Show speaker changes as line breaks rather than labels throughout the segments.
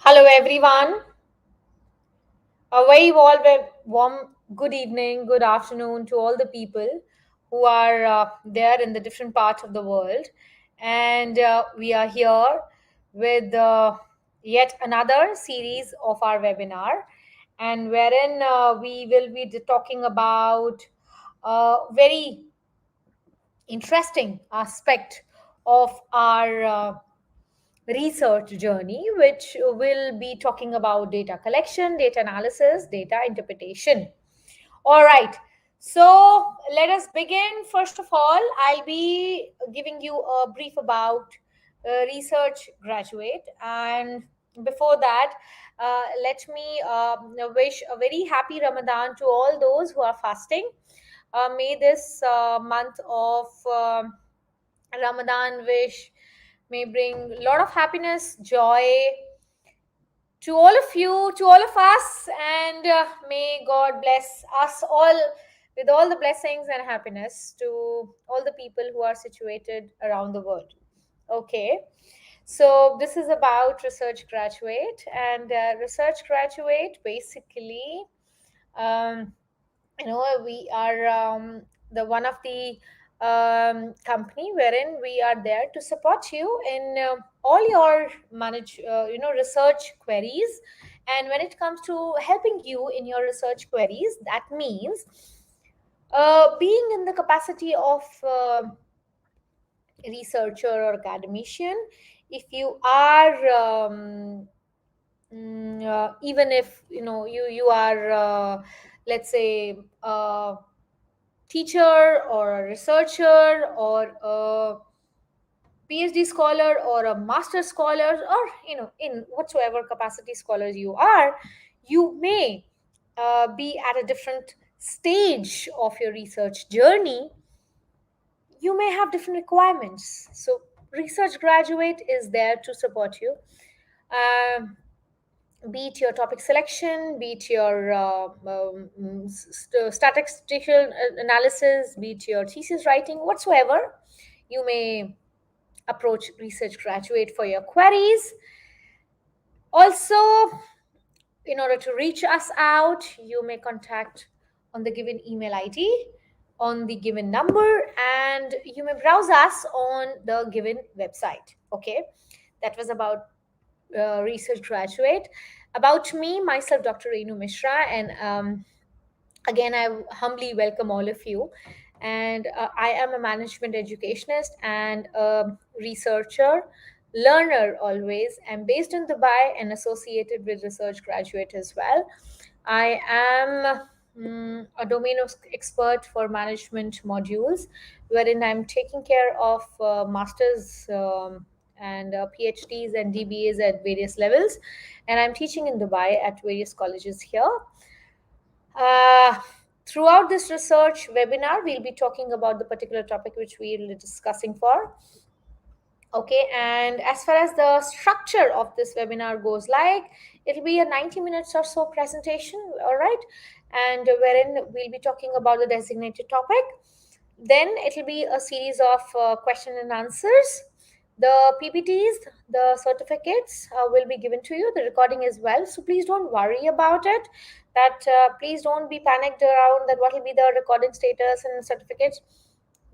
Hello, everyone. A very warm good evening, good afternoon to all the people who are there in the different parts of the world. And we are here with yet another series of our webinar, and wherein we will be talking about a very interesting aspect of our research journey, which will be talking about data collection, data analysis, data interpretation. All right. So let us begin. First of all, I'll be giving you a brief about research graduate. And before that, let me wish a very happy Ramadan to all those who are fasting. May this month of Ramadan wish may bring a lot of happiness, joy to all of you, to all of us, and may God bless us all with all the blessings and happiness to all the people who are situated around the world. Okay, so this is about research graduate, and research graduate basically. Um, we are the one of the company wherein we are there to support you in all your research queries. And when it comes to helping you in your research queries, that means being in the capacity of researcher or academician. If you are even if you are let's say teacher or a researcher or a PhD scholar or a master scholar, or in whatsoever capacity scholars you are, you may be at a different stage of your research journey. You may have different requirements. So research graduate is there to support you. Um, be it your topic selection, be it your statistical analysis, be it your thesis writing, whatsoever, you may approach research graduate for your queries. Also, in order to reach us out, you may contact on the given email ID, on the given number, and you may browse us on the given website. Okay, that was about research graduate. About me, myself, Dr. Renu Mishra, and again, I humbly welcome all of you. And I am a management educationist and a researcher, learner always. I'm based in Dubai and associated with research graduate as well. I am a domain expert for management modules, wherein I'm taking care of masters and PhDs and DBAs at various levels. And I'm teaching in Dubai at various colleges here. Uh, Throughout this research webinar, we'll be talking about the particular topic which we'll be discussing for. Okay, and as far as the structure of this webinar goes, like it'll be a 90 minutes or so presentation, all right, and wherein we'll be talking about the designated topic. Then it'll be a series of question and answers. The PPTs, the certificates will be given to you, the recording as well. So please don't worry about it. That please don't be panicked around that what will be the recording status and certificates.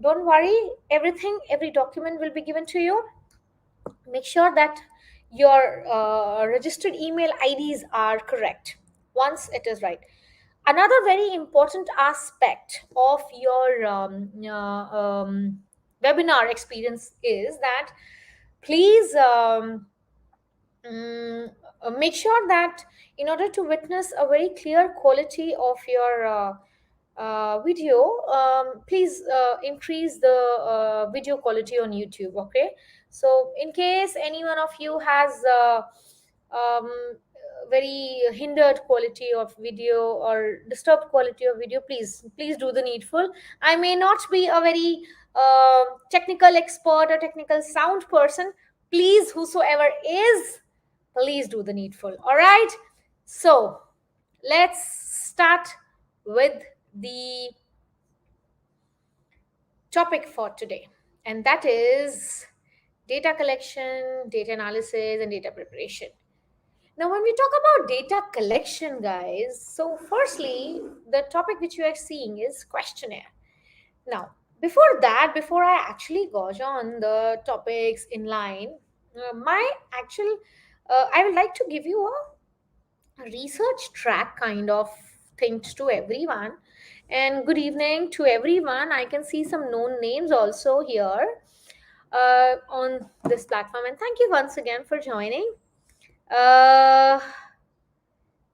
Don't worry, everything, every document will be given to you. Make sure that your registered email IDs are correct once it is right. Another very important aspect of your webinar experience is that please make sure that in order to witness a very clear quality of your video, please increase the video quality on YouTube. Okay, so in case any one of you has um, very hindered quality of video or disturbed quality of video, please do the needful. I may not be a very technical expert or technical sound person. Please, whosoever is, please do the needful. All right, so let's start with the topic for today, and that is data collection, data analysis, and data preparation. Now, when we talk about data collection, guys, so firstly, the topic which you are seeing is questionnaire. Now, before that, before I actually gauge on the topics in line, my actual, I would like to give you a research track kind of things to everyone. And good evening to everyone. I can see some known names also here on this platform. And thank you once again for joining. Uh,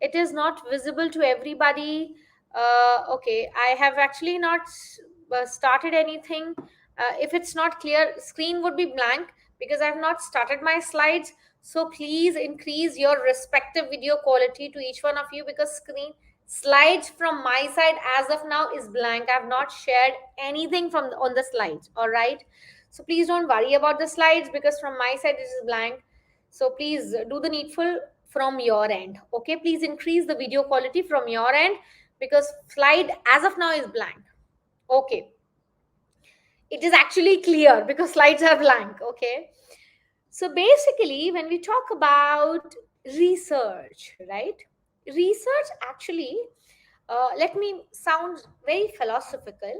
it is not visible to everybody. Okay, I have actually not started anything. If it's not clear, screen would be blank because I have not started my slides. So please increase your respective video quality to each one of you, because screen slides from my side as of now is blank. I have not shared anything from on the slides. All right, so please don't worry about the slides, because from my side it is blank. So please do the needful from your end. Okay, please increase the video quality from your end, because slide as of now is blank. Okay, it is actually clear because slides are blank. Okay, so basically when we talk about research, right, research actually, let me sound very philosophical.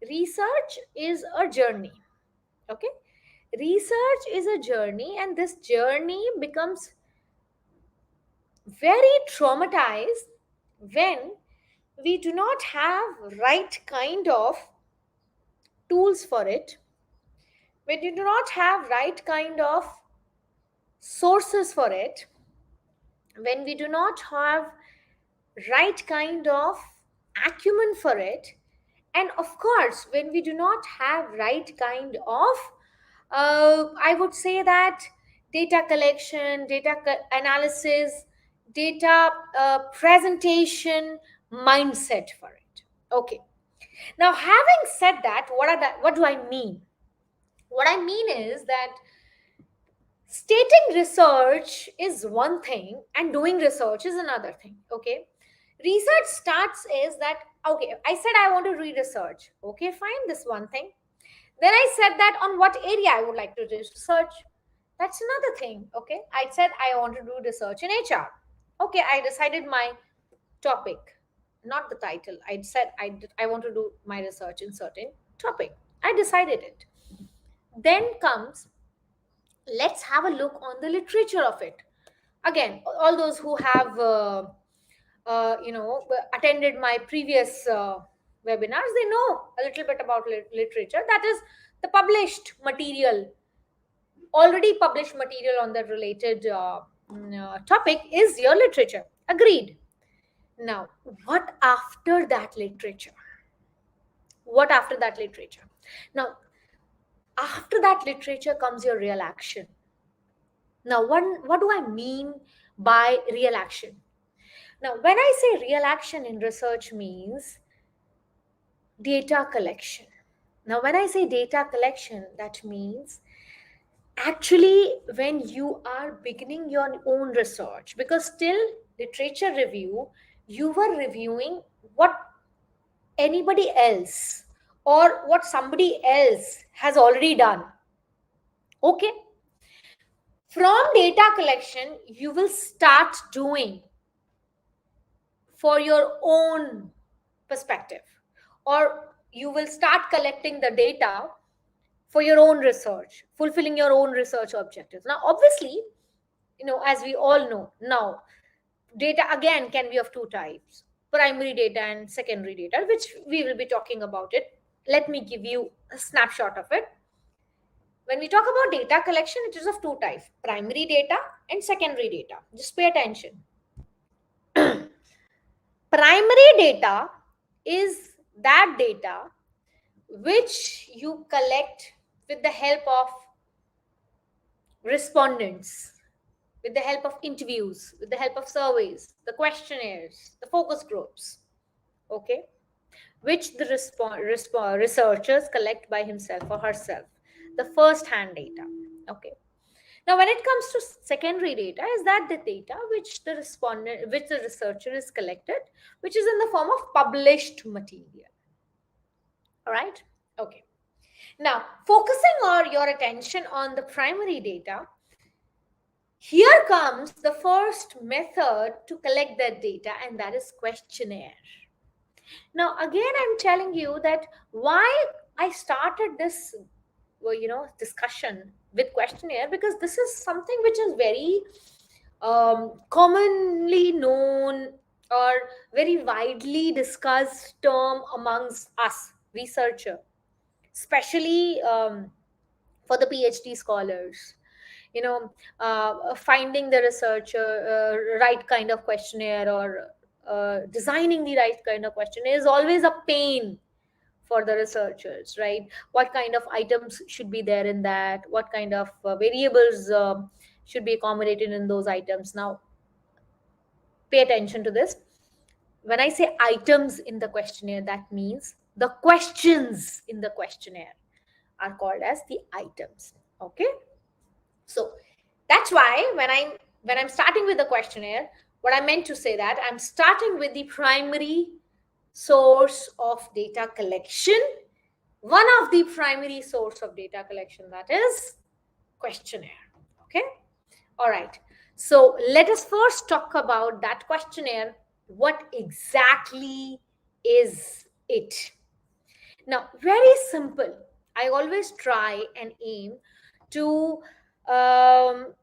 Research is a journey. Okay, research is a journey, and this journey becomes very traumatized when we do not have right kind of tools for it, when you do not have right kind of sources for it, when we do not have right kind of acumen for it, and of course when we do not have right kind of I would say that data collection, analysis, data presentation mindset for it. Okay, now having said that, what do I mean? What I mean is that stating research is one thing and doing research is another thing. Okay, research starts is that, okay, I said I want to read research. Okay, fine, this one thing. Then I said that on what area I would like to research. That's another thing. Okay, I said I want to do research in HR. Okay, I decided my topic, not the title. I said I want to do my research in certain topic. I decided it. Then comes, let's have a look on the literature of it. Again, all those who have attended my previous webinars, they know a little bit about literature. That is the published material, already published material on the related topic is your literature. Agreed. Now, what after that literature? What after that literature? Now, after that literature comes your real action. Now, what do I mean by real action? Now, when I say real action in research means data collection. Now, when I say data collection, that means actually when you are beginning your own research, because still literature review, you were reviewing what anybody else or what somebody else has already done. Okay, from data collection you will start doing for your own perspective, or you will start collecting the data for your own research, fulfilling your own research objectives. Now obviously, as we all know now, data again can be of two types: primary data and secondary data, which we will be talking about it. Let me give you a snapshot of it. When we talk about data collection, it is of two types: primary data and secondary data. Just pay attention. Primary data is that data which you collect with the help of respondents, with the help of interviews, with the help of surveys, the questionnaires, the focus groups, okay, which the researchers collect by himself or herself, the first hand data. Okay. Now, when it comes to secondary data, is that the data which the respondent, which the researcher is collected, which is in the form of published material. All right. Okay. Now, focusing your attention on the primary data, Here comes the first method to collect that data, and that is questionnaire. Now, again, I'm telling you that why I started this, discussion with questionnaire, because this is something which is very commonly known or very widely discussed term amongst us researcher, especially for the PhD scholars. You know, finding the researcher right kind of questionnaire, or designing the right kind of questionnaire is always a pain for the researchers, right? What kind of items should be there in that, what kind of variables should be accommodated in those items. Now, pay attention to this. When I say items in the questionnaire, that means the questions in the questionnaire are called as the items. Okay, so that's why when I'm starting with the questionnaire, what I meant to say that I'm starting with the primary source of data collection. One of the primary source of data collection, that is questionnaire. Okay, all right, so let us first talk about that questionnaire. What exactly is it? Now, very simple. I always try and aim to um,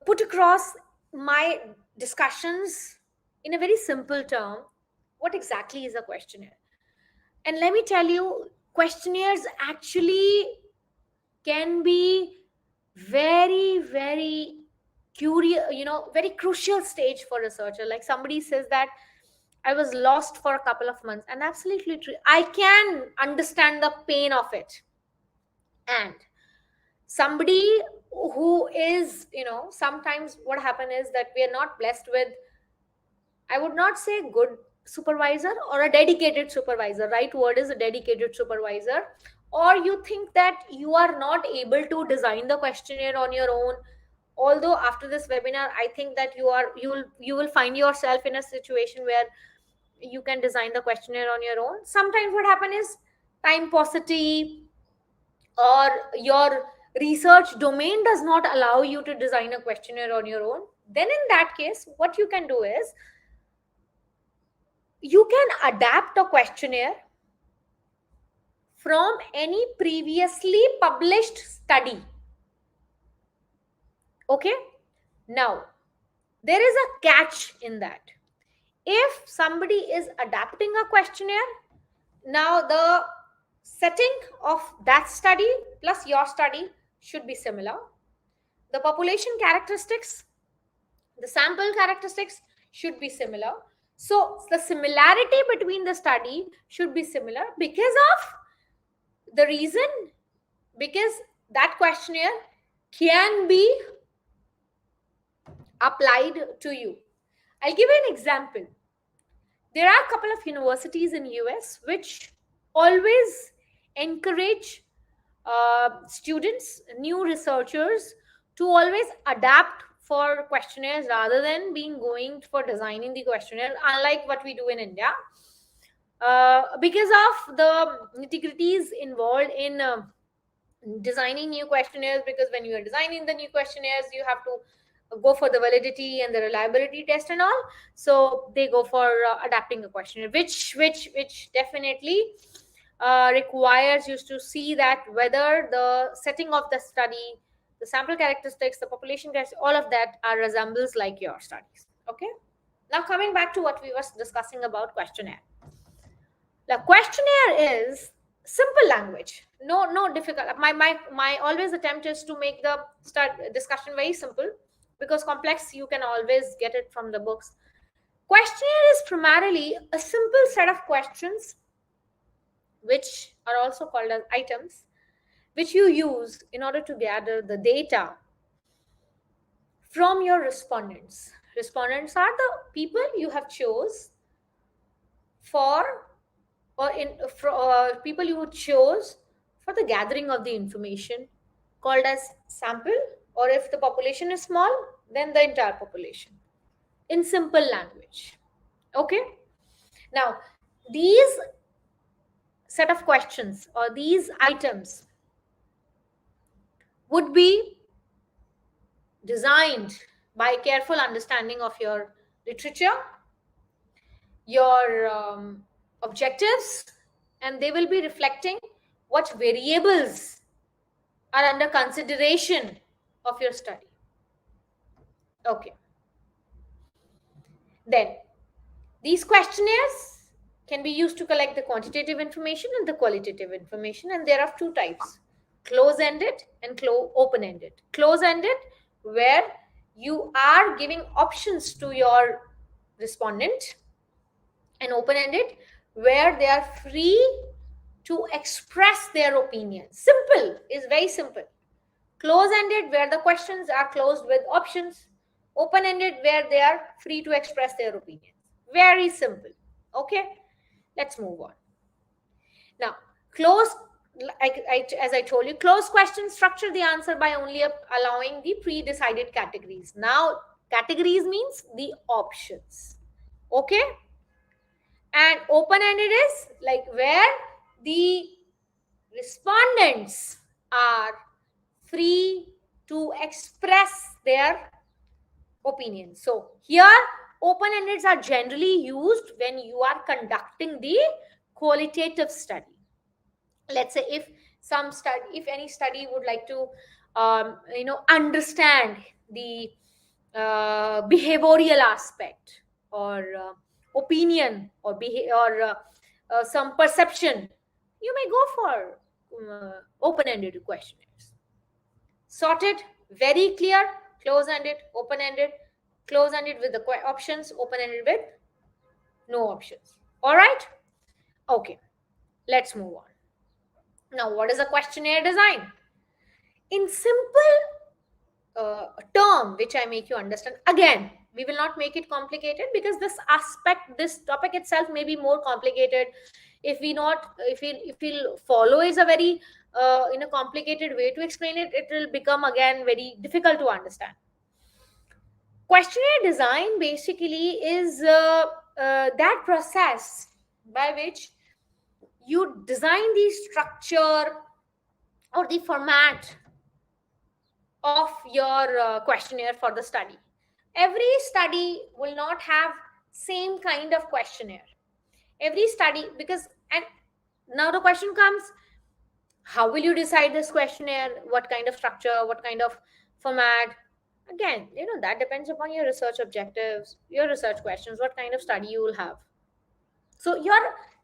put across my discussions in a very simple term. What exactly is a questionnaire? And let me tell you, questionnaires actually can be very, very curious, very crucial stage for researcher. Like somebody says that I was lost for a couple of months, and absolutely true. I can understand the pain of it. And somebody who is, sometimes what happen is that we are not blessed with, I would not say good supervisor or a dedicated supervisor. Right word is a dedicated supervisor. Or you think that you are not able to design the questionnaire on your own. Although after this webinar, I think that you will find yourself in a situation where you can design the questionnaire on your own. Sometimes what happen is time paucity, or your research domain does not allow you to design a questionnaire on your own. Then in that case, what you can do is you can adapt a questionnaire from any previously published study. Okay, now there is a catch in that. If somebody is adapting a questionnaire, now the setting of that study plus your study should be similar. The population characteristics, the sample characteristics should be similar. So the similarity between the study should be similar because of the reason, because that questionnaire can be applied to you. I'll give you an example. There are a couple of universities in US which always encourage students, new researchers, to always adapt for questionnaires rather than being going for designing the questionnaire, unlike what we do in India. Because of the nitty-gritties involved in designing new questionnaires, because when you are designing the new questionnaires, you have to go for the validity and the reliability test and all. So they go for adapting a questionnaire, which definitely requires you to see that whether the setting of the study, the sample characteristics, the population characteristics, all of that are resembles like your studies. Okay, now coming back to what we were discussing about questionnaire. The questionnaire is simple language, no difficult. My always attempt is to make the start discussion very simple, because complex you can always get it from the books. Questionnaire is primarily a simple set of questions, which are also called as items, which you use in order to gather the data from your respondents. Respondents are the people you have chose for, or people you would chose for the gathering of the information, called as sample, or if the population is small, then the entire population, in simple language. Okay, now these set of questions or these items would be designed by careful understanding of your literature, your objectives, and they will be reflecting what variables are under consideration of your study. Okay. Then, these questionnaires can be used to collect the quantitative information and the qualitative information, and there are two types: close-ended and open-ended. Close-ended, where you are giving options to your respondent, and open-ended, where they are free to express their opinion. Simple, is very simple. Close-ended, where the questions are closed with options. Open-ended, where they are free to express their opinions. Very simple. Okay, let's move on. Now, closed, as I told you, closed questions structure the answer by only allowing the pre-decided categories. Now, categories means the options. Okay, and open-ended is like where the respondents are free to express their opinion. So here, open-endeds are generally used when you are conducting the qualitative study. Let's say if any study would like to understand the behavioral aspect, or opinion, or some perception, you may go for open-ended questionnaires. Sorted, very clear: close-ended, open-ended, close-ended with the options, open-ended with no options. All right? Okay, let's move on. Now, what is a questionnaire design? In simple term, which I make you understand, again, we will not make it complicated, because this topic itself may be more complicated if we'll follow is a very in a complicated way to explain it. It will become again very difficult to understand. Questionnaire design basically is that process by which you design the structure or the format of your questionnaire for the study. Every study will not have same kind of questionnaire. Every study, because, and now the question comes, how will you decide this questionnaire? What kind of structure? What kind of format? Again, that depends upon your research objectives, your research questions, what kind of study you will have. So your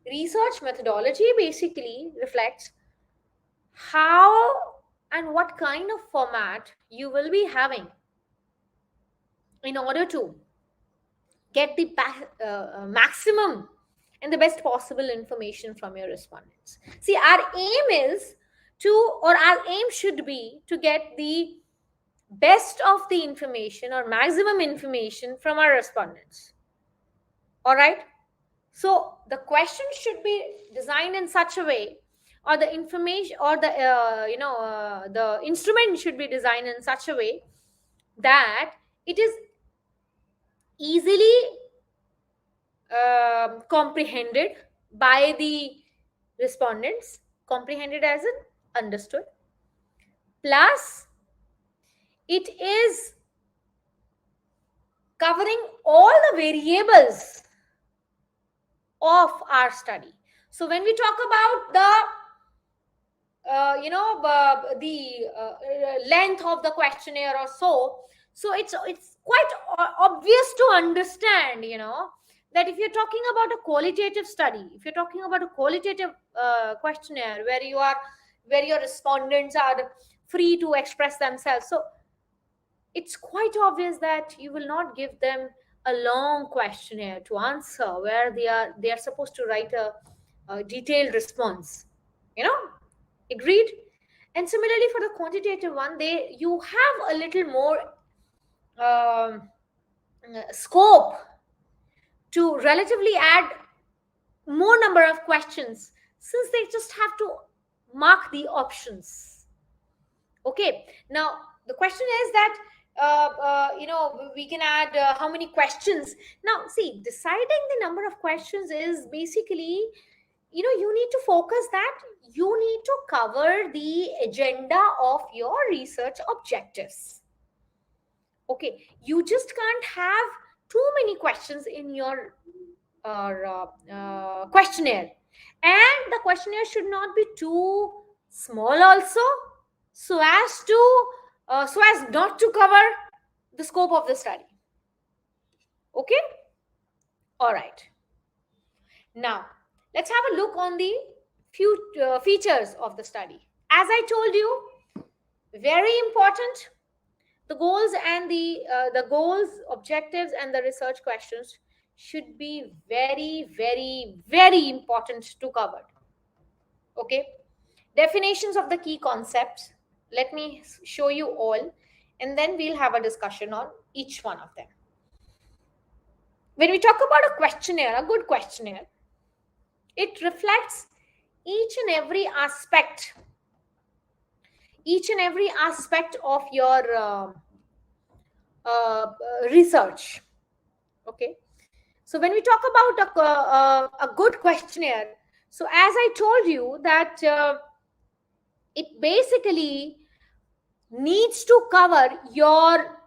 research methodology basically reflects how and what kind of format you will be having in order to get the maximum and the best possible information from your respondents. See, our aim should be to get the best of the information or maximum information from our respondents. All right? So the question should be designed in such a way, or the information, or the instrument should be designed in such a way that it is easily comprehended by the respondents, comprehended as in understood, plus it is covering all the variables of our study. So when we talk about the length of the questionnaire or so it's quite obvious to understand, that if you're talking about a qualitative study, if you're talking about a qualitative questionnaire where your respondents are free to express themselves, so it's quite obvious that you will not give them a long questionnaire to answer where they are supposed to write a detailed response. Agreed? And similarly for the quantitative one, you have a little more scope to relatively add more number of questions, since they just have to mark the options. Okay, now the question is that we can add how many questions. Now see, deciding the number of questions is basically, you need to focus that you need to cover the agenda of your research objectives. Okay, you just can't have too many questions in your questionnaire, and the questionnaire should not be too small also, so as to so as not to cover the scope of the study. Okay, all right. Now let's have a look on the few features of the study. As I told you, very important, the goals and the goals, objectives, and the research questions should be very, very, very important to cover. Okay, definitions of the key concepts, let me show you all, and then we'll have a discussion on each one of them. When we talk about a questionnaire, a good questionnaire, it reflects each and every aspect, each and every aspect of your research. Okay, so when we talk about a good questionnaire, so as I told you that it basically needs to cover your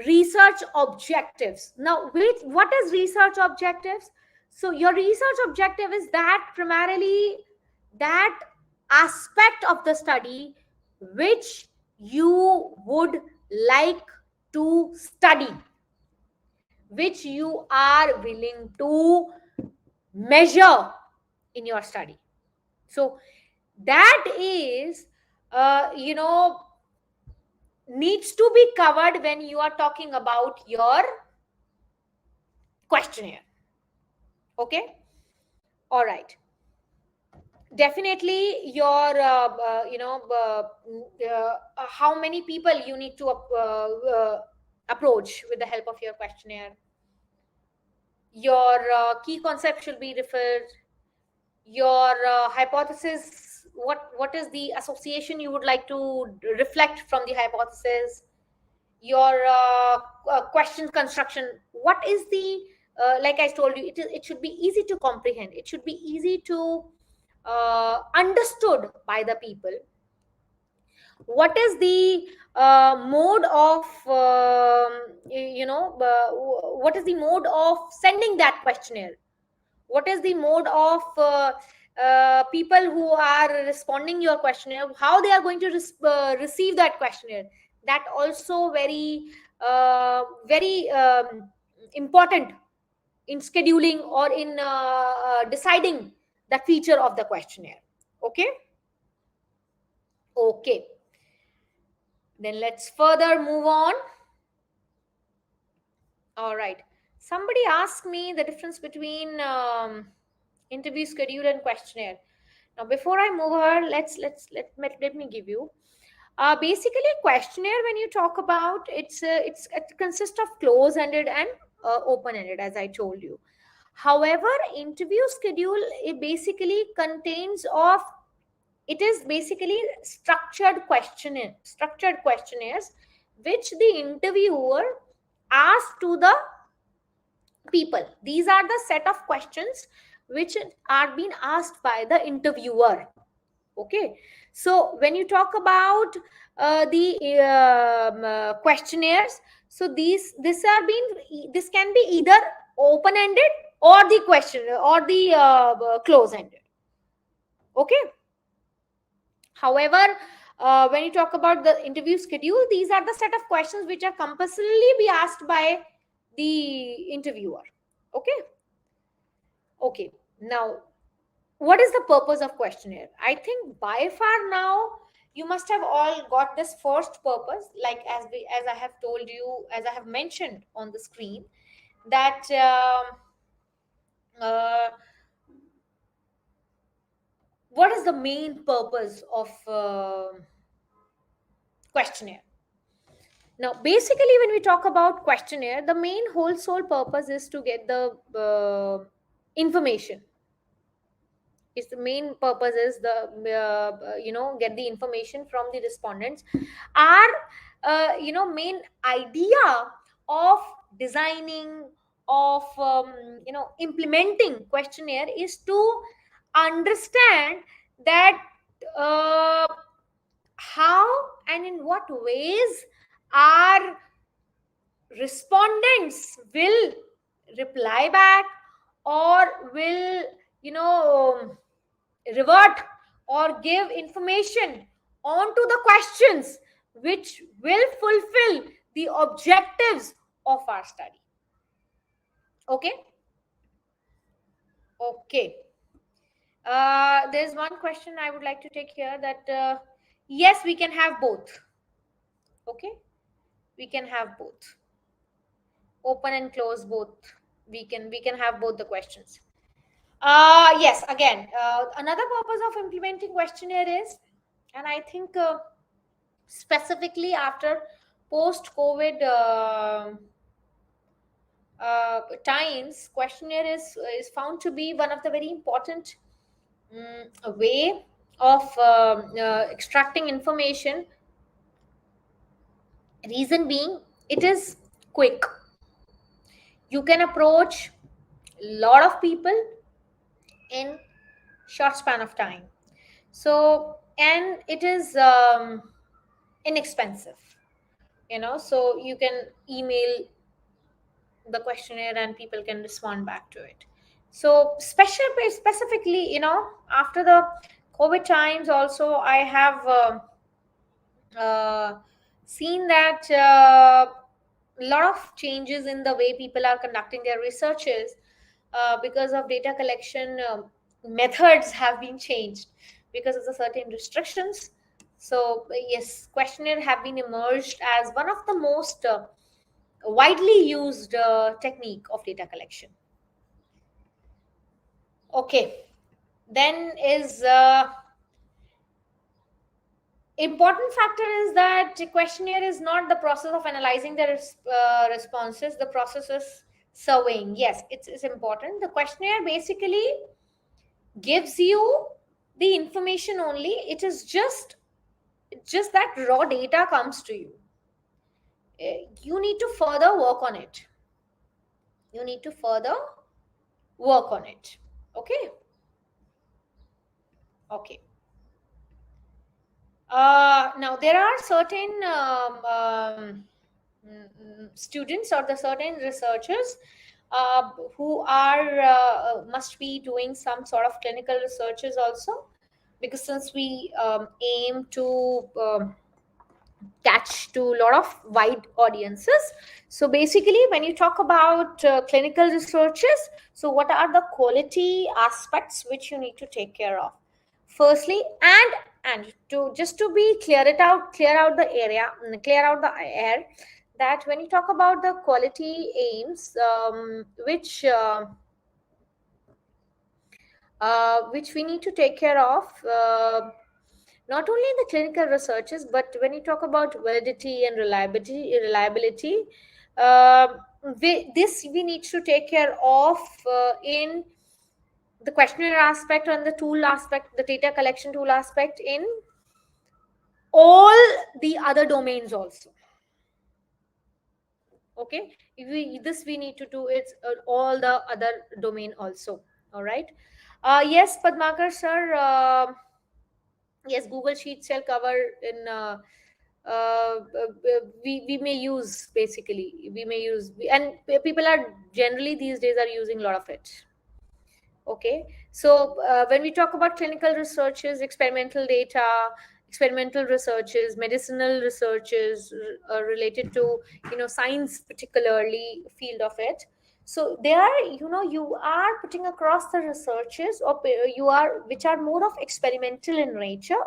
research objectives. Now, what is research objectives? So your research objective is that primarily that aspect of the study which you would like to study, which you are willing to measure in your study. So that is needs to be covered when you are talking about your questionnaire. Okay, all right. Definitely your how many people you need to approach with the help of your questionnaire. Your key concept should be referred, your hypothesis, what is the association you would like to reflect from the hypothesis, your question construction, what is the like I told you, it should be easy to comprehend, it should be easy to understood by the people. What is the mode of what is the mode of sending that questionnaire, what is the mode of people who are responding your questionnaire, how they are going to receive that questionnaire. That also very very important in scheduling or in deciding the feature of the questionnaire. Okay, okay, then let's further move on. All right, somebody asked me the difference between interview schedule and questionnaire. Now, before I move on, let me give you. Basically, questionnaire, when you talk about, it consists of close-ended and open-ended, as I told you. However, interview schedule, it basically contains of, it is basically structured questionnaires which the interviewer asks to the people. These are the set of questions which are being asked by the interviewer. Okay, so when you talk about the questionnaires, so this can be either open ended or the question or the close ended. Okay, however, when you talk about the interview schedule, these are the set of questions which are compulsorily be asked by the interviewer. Okay, okay, now what is the purpose of questionnaire? I think by far now you must have all got this first purpose, like as I have told you, as I have mentioned on the screen, that uh, what is the main purpose of questionnaire. Now basically, when we talk about questionnaire, the main whole sole purpose is to get the information. Is the main purpose is the get the information from the respondents. Our main idea of designing, of implementing questionnaire is to understand that how and in what ways our respondents will reply back, or will, you know, revert or give information onto the questions which will fulfill the objectives of our study. Okay. Okay. There's one question I would like to take here, that yes, we can have both. Okay, we can have both, open and close both. We can have both the questions. Yes, again, another purpose of implementing questionnaire is, and I think specifically after post COVID times, questionnaire is found to be one of the very important a way of extracting information. Reason being, it is quick. You can approach a lot of people in short span of time. So, and it is inexpensive. So you can email the questionnaire and people can respond back to it. So, specifically, after the COVID times, also I have. Uh, seen that a lot of changes in the way people are conducting their researches, because of data collection methods have been changed because of the certain restrictions. So yes, questionnaire have been emerged as one of the most widely used technique of data collection. Okay, then is important factor is that the questionnaire is not the process of analyzing the responses. The process is surveying. Yes, it's important. The questionnaire basically gives you the information only. It is just that raw data comes to you. You need to further work on it. You need to further work on it. Okay. Okay. Now there are certain students or the certain researchers who are must be doing some sort of clinical researches also, because since we aim to catch to a lot of wide audiences. So basically, when you talk about clinical researches, so what are the quality aspects which you need to take care of? Firstly, and to just to be clear out the area, clear out the air, that when you talk about the quality aims, which we need to take care of, not only in the clinical researches, but when you talk about validity and reliability, uh, we need to take care of in the questionnaire aspect and the tool aspect, the data collection tool aspect, in all the other domains also. Okay, this we need to do it all the other domain also. All right. Yes, Padmakar sir. Yes, Google Sheets shall cover in. We may use, basically we may use, and people are generally these days are using a lot of it. Okay, so when we talk about clinical researches, experimental data, experimental researches, medicinal researches related to science, particularly field of it. So they are, you are putting across the researches, or you are which are more of experimental in nature,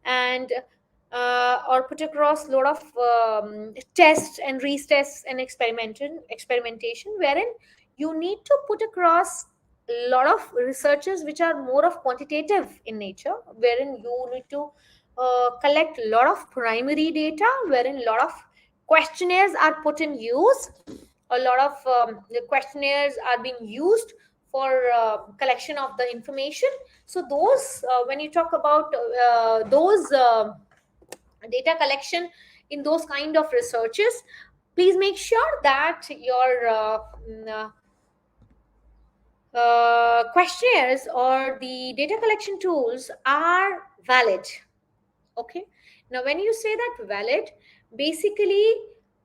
and or put across a lot of tests and retests and experimentation, wherein you need to put across a lot of researches which are more of quantitative in nature, wherein you need to collect a lot of primary data, wherein a lot of questionnaires are put in use. A lot of the questionnaires are being used for collection of the information. So those, when you talk about those data collection in those kind of researches, please make sure that your questionnaires or the data collection tools are valid. Okay. Now, when you say that valid, basically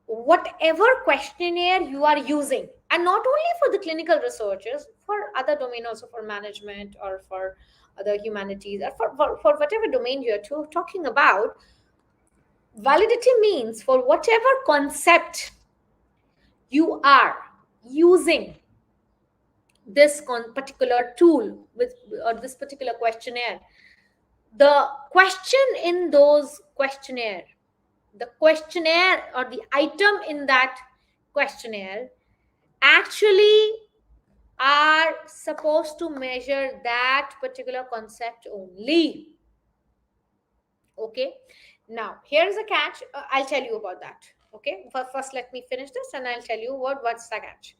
whatever questionnaire you are using, and not only for the clinical researchers, for other domain also, for management or for other humanities, or for whatever domain you're talking about, validity means for whatever concept you are using this particular tool with, or this particular questionnaire, the question in those questionnaire, the questionnaire or the item in that questionnaire actually are supposed to measure that particular concept only. Okay, now here's a catch. I'll tell you about that. Okay, first let me finish this and I'll tell you what's the catch.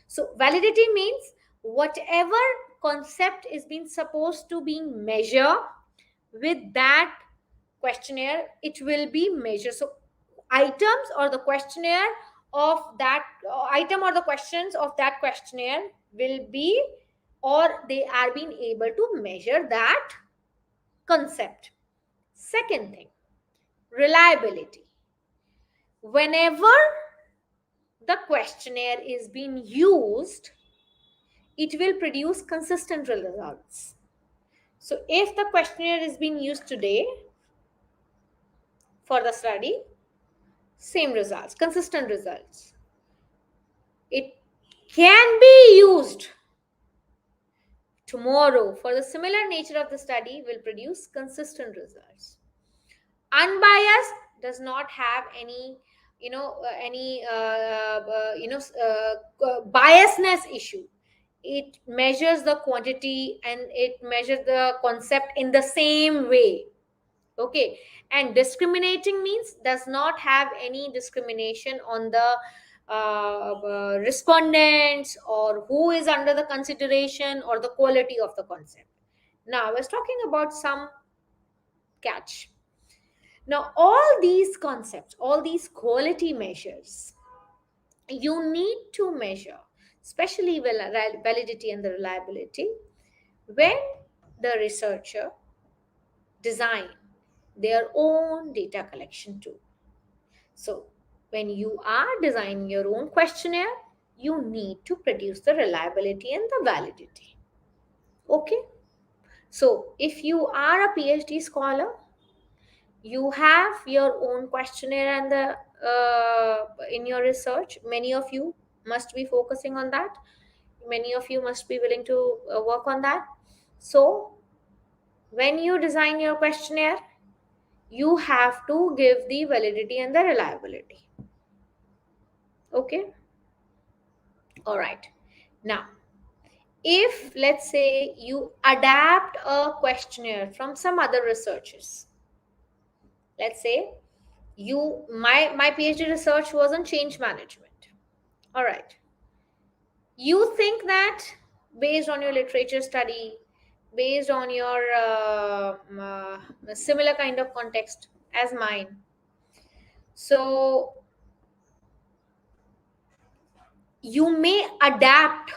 So validity means whatever concept is being supposed to be measured with that questionnaire, it will be measured. So items or the questionnaire of that item or the questions of that questionnaire will be, or they are being able to measure that concept. Second thing, reliability. Whenever the questionnaire is being used, it will produce consistent results. So if the questionnaire is being used today for the study, same results, consistent results. It can be used tomorrow for the similar nature of the study, will produce consistent results. Unbiased does not have any biasness issue. It measures the quantity and it measures the concept in the same way. Okay, and discriminating means does not have any discrimination on the respondents, or who is under the consideration, or the quality of the concept. Now I was talking about some catch. Now all these concepts, all these quality measures, you need to measure, especially validity and the reliability, when the researcher design their own data collection tool. So when you are designing your own questionnaire, you need to produce the reliability and the validity. Okay, so if you are a PhD scholar, you have your own questionnaire and the in your research, many of you must be focusing on that, many of you must be willing to work on that. So when you design your questionnaire, you have to give the validity and the reliability. Okay, all right. Now if let's say you adapt a questionnaire from some other researchers, let's say my PhD research was on change management. All right, you think that based on your literature study, based on your similar kind of context as mine, so you may adapt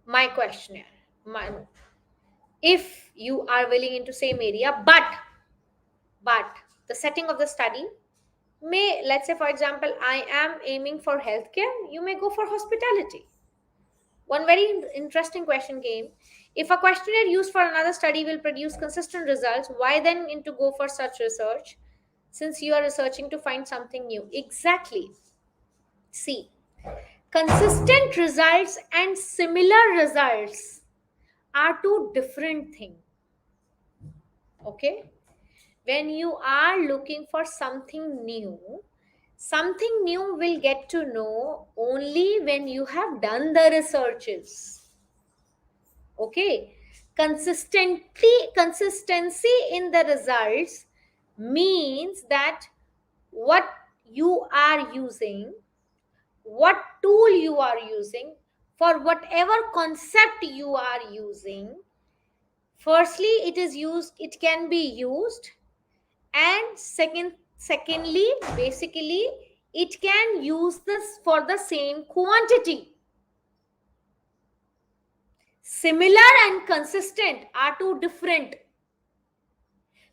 my questionnaire, my, if you are willing into same area, but the setting of the study may, let's say for example, I am aiming for healthcare, you may go for hospitality. One very interesting question came: if a questionnaire used for another study will produce consistent results, why then need to go for such research, since you are researching to find something new? Exactly. See, consistent results and similar results are two different things. Okay, when you are looking for something new, something new will get to know only when you have done the researches. Okay, consistency in the results means that what you are using, what tool you are using, for whatever concept you are using, firstly it can be used, and secondly basically it can use this for the same quantity. Similar and consistent are two different.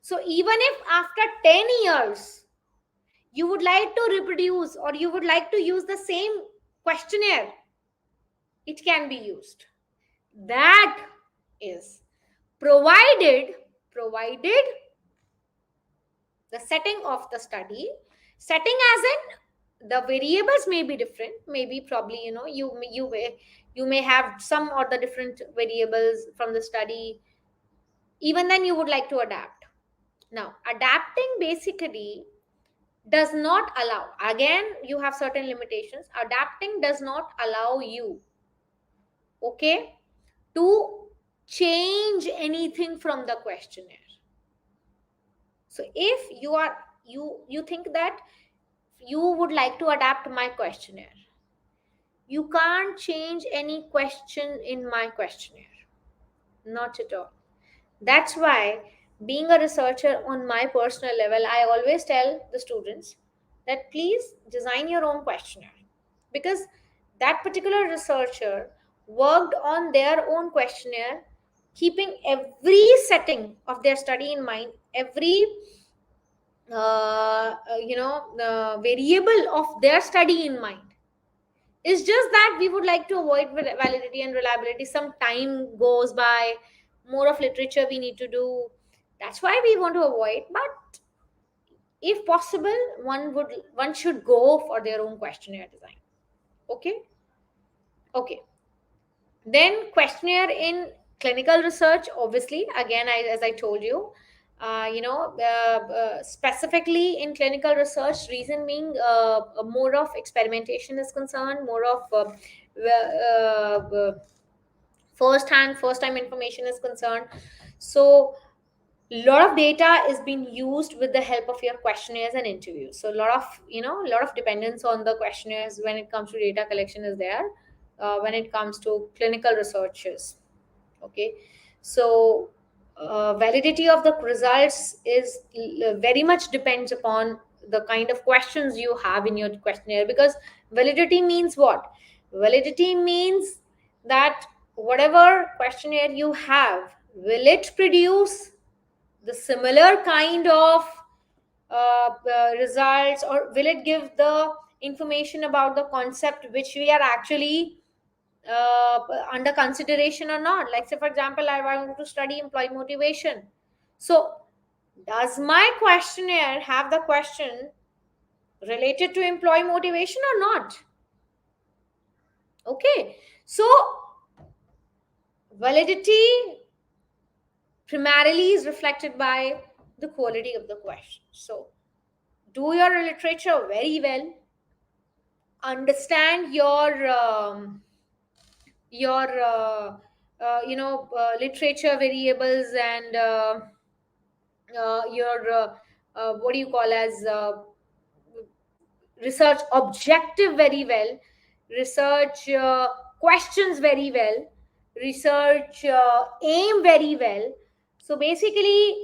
So even if after 10 years you would like to reproduce or you would like to use the same questionnaire, it can be used. That is provided the setting of the study, setting as in the variables may be different, maybe probably you may have some or the different variables from the study. Even then you would like to adapt. Now adapting basically does not allow, again you have certain limitations, adapting does not allow you, okay, to change anything from the questionnaire. So if you think that you would like to adapt my questionnaire, you can't change any question in my questionnaire, not at all. That's why, being a researcher on my personal level, I always tell the students that please design your own questionnaire, because that particular researcher worked on their own questionnaire, keeping every setting of their study in mind, every variable of their study in mind. It's just that we would like to avoid validity and reliability. Some time goes by, more of literature we need to do. That's why we want to avoid. But if possible, one should go for their own questionnaire design. Okay. Okay. Then questionnaire in clinical research, obviously, again, as I told you, specifically in clinical research, reason being more of experimentation is concerned, more of first time information is concerned. So lot of data is being used with the help of your questionnaires and interviews. So a lot of dependence on the questionnaires when it comes to data collection is there, when it comes to clinical researches. Okay. So validity of the results is very much depends upon the kind of questions you have in your questionnaire. Because validity means what? Validity means that whatever questionnaire you have, will it produce the similar kind of results, or will it give the information about the concept which we are actually uh, under consideration or not. Like, say for example, I want to study employee motivation. So does my questionnaire have the question related to employee motivation or not? Okay. So validity primarily is reflected by the quality of the question. So do your literature very well, understand your literature variables, and your what do you call as research objective very well, research questions very well, research aim very well. So basically,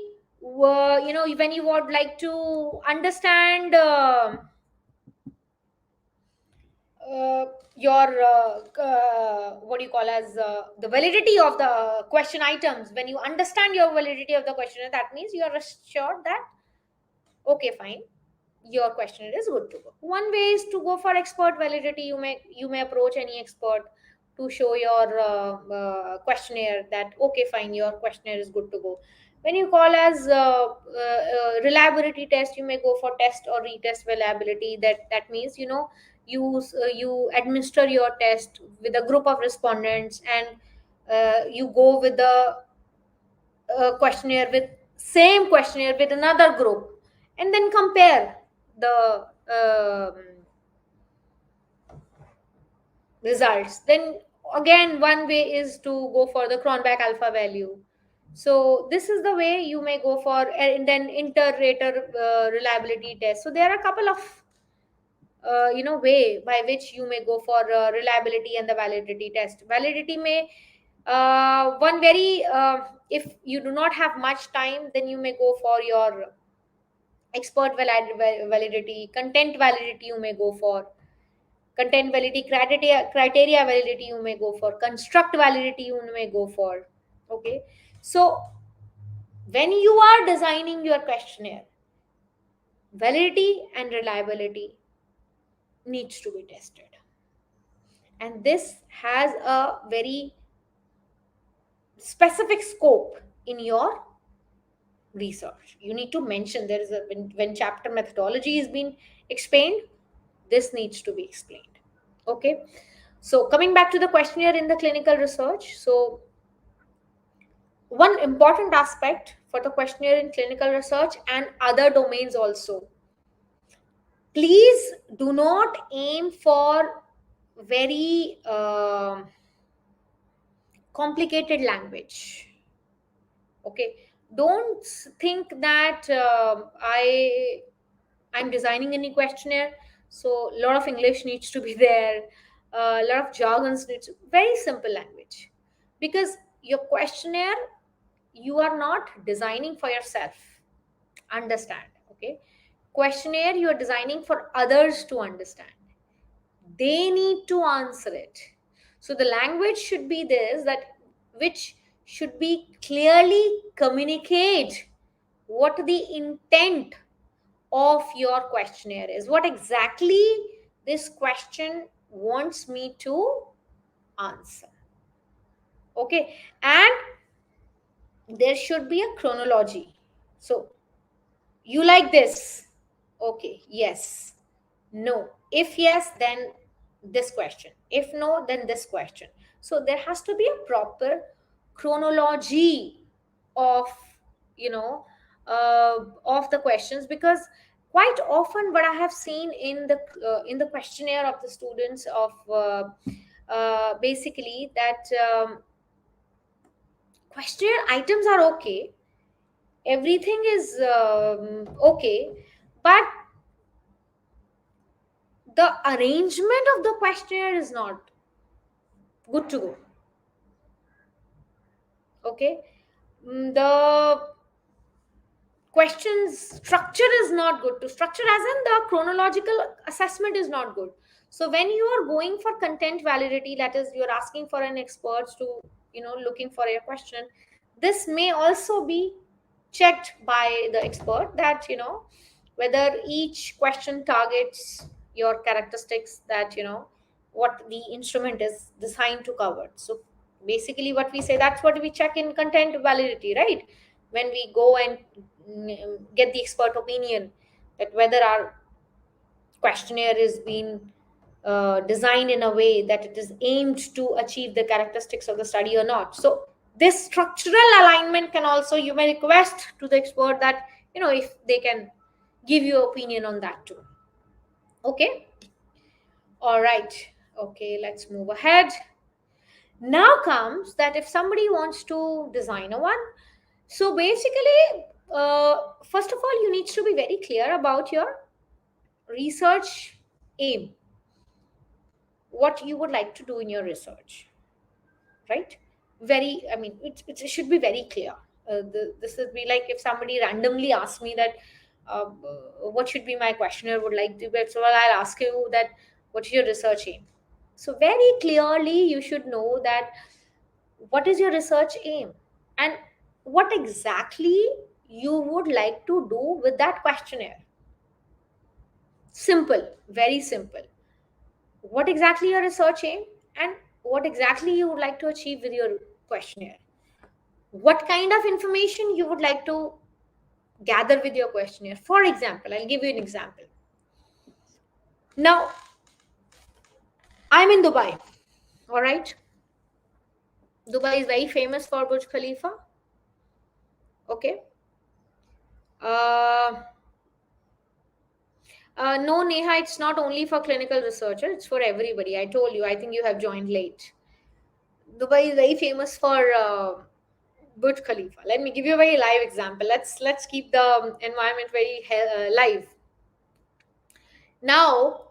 when you would like to understand uh, your what do you call as the validity of the question items, when you understand your validity of the question, that means you are assured that okay, fine, your questionnaire is good to go. One way is to go for expert validity. You may approach any expert to show your questionnaire that okay, fine, your questionnaire is good to go. When you call as reliability test, you may go for test or retest reliability. That means you administer your test with a group of respondents, and you go with the same questionnaire with another group, and then compare the results. Then again, one way is to go for the cronbach alpha value. So this is the way you may go for, and then inter-rater reliability test. So there are a couple of way by which you may go for reliability and the validity test. Validity may one very if you do not have much time, then you may go for your validity, content validity you may go for, content validity, criteria validity you may go for, construct validity you may go for. Okay. So When you are designing your questionnaire, validity and reliability needs to be tested, and this has a very specific scope in your research. You need to mention, there is a, when chapter methodology is being explained, this needs to be explained. Okay, so coming back to the questionnaire in the clinical research, so one important aspect for the questionnaire in clinical research and other domains also, please do not aim for very complicated language. Okay, don't think that I'm designing any questionnaire, so a lot of English needs to be there, a lot of jargons needs, very simple language, because your questionnaire, you are not designing for yourself, understand. Okay, questionnaire you are designing for others to understand, they need to answer it. So the language should be this, that which should be clearly communicate what the intent of your questionnaire is, what exactly this question wants me to answer. Okay, and there should be a chronology. So you like this, okay, yes, no, if yes then this question, if no then this question. So there has to be a proper chronology of, you know, of the questions, because quite often what I have seen in the questionnaire of the students of basically that questionnaire items are okay, everything is okay, but the arrangement of the questionnaire is not good to go. Okay, the questions structure is not good to structure, as in the chronological assessment is not good. So when you are going for content validity, that is you're asking for an expert to, you know, looking for a question, this may also be checked by the expert, that, you know, whether each question targets your characteristics, that, you know, what the instrument is designed to cover. So basically what we say, that's what we check in content validity, right? When we go and get the expert opinion, that whether our questionnaire is being designed in a way that it is aimed to achieve the characteristics of the study or not. So this structural alignment can also, you may request to the expert that, you know, if they can give you opinion on that too. Okay, all right, okay, let's move ahead. Now comes that if somebody wants to design a one, so basically first of all you need to be very clear about your research aim, what you would like to do in your research, right? Very, I mean, it should be very clear. This would be like if somebody randomly asks me that what should be my questionnaire would like to be, so I'll ask you that what is your research aim. So very clearly you should know that what is your research aim, and what exactly you would like to do with that questionnaire. Simple, very simple. What exactly your research aim, and what exactly you would like to achieve with your questionnaire. What kind of information you would like to gather with your questionnaire. For example, I'll give you an example. Now, I'm in Dubai, all right? Dubai is very famous for Burj Khalifa, okay? Uh, no, Neha, it's not only for clinical researchers, it's for everybody. I told you, I think you have joined late. Dubai is very famous for Burj Khalifa. Let me give you a very live example. Let's keep the environment very live. Now,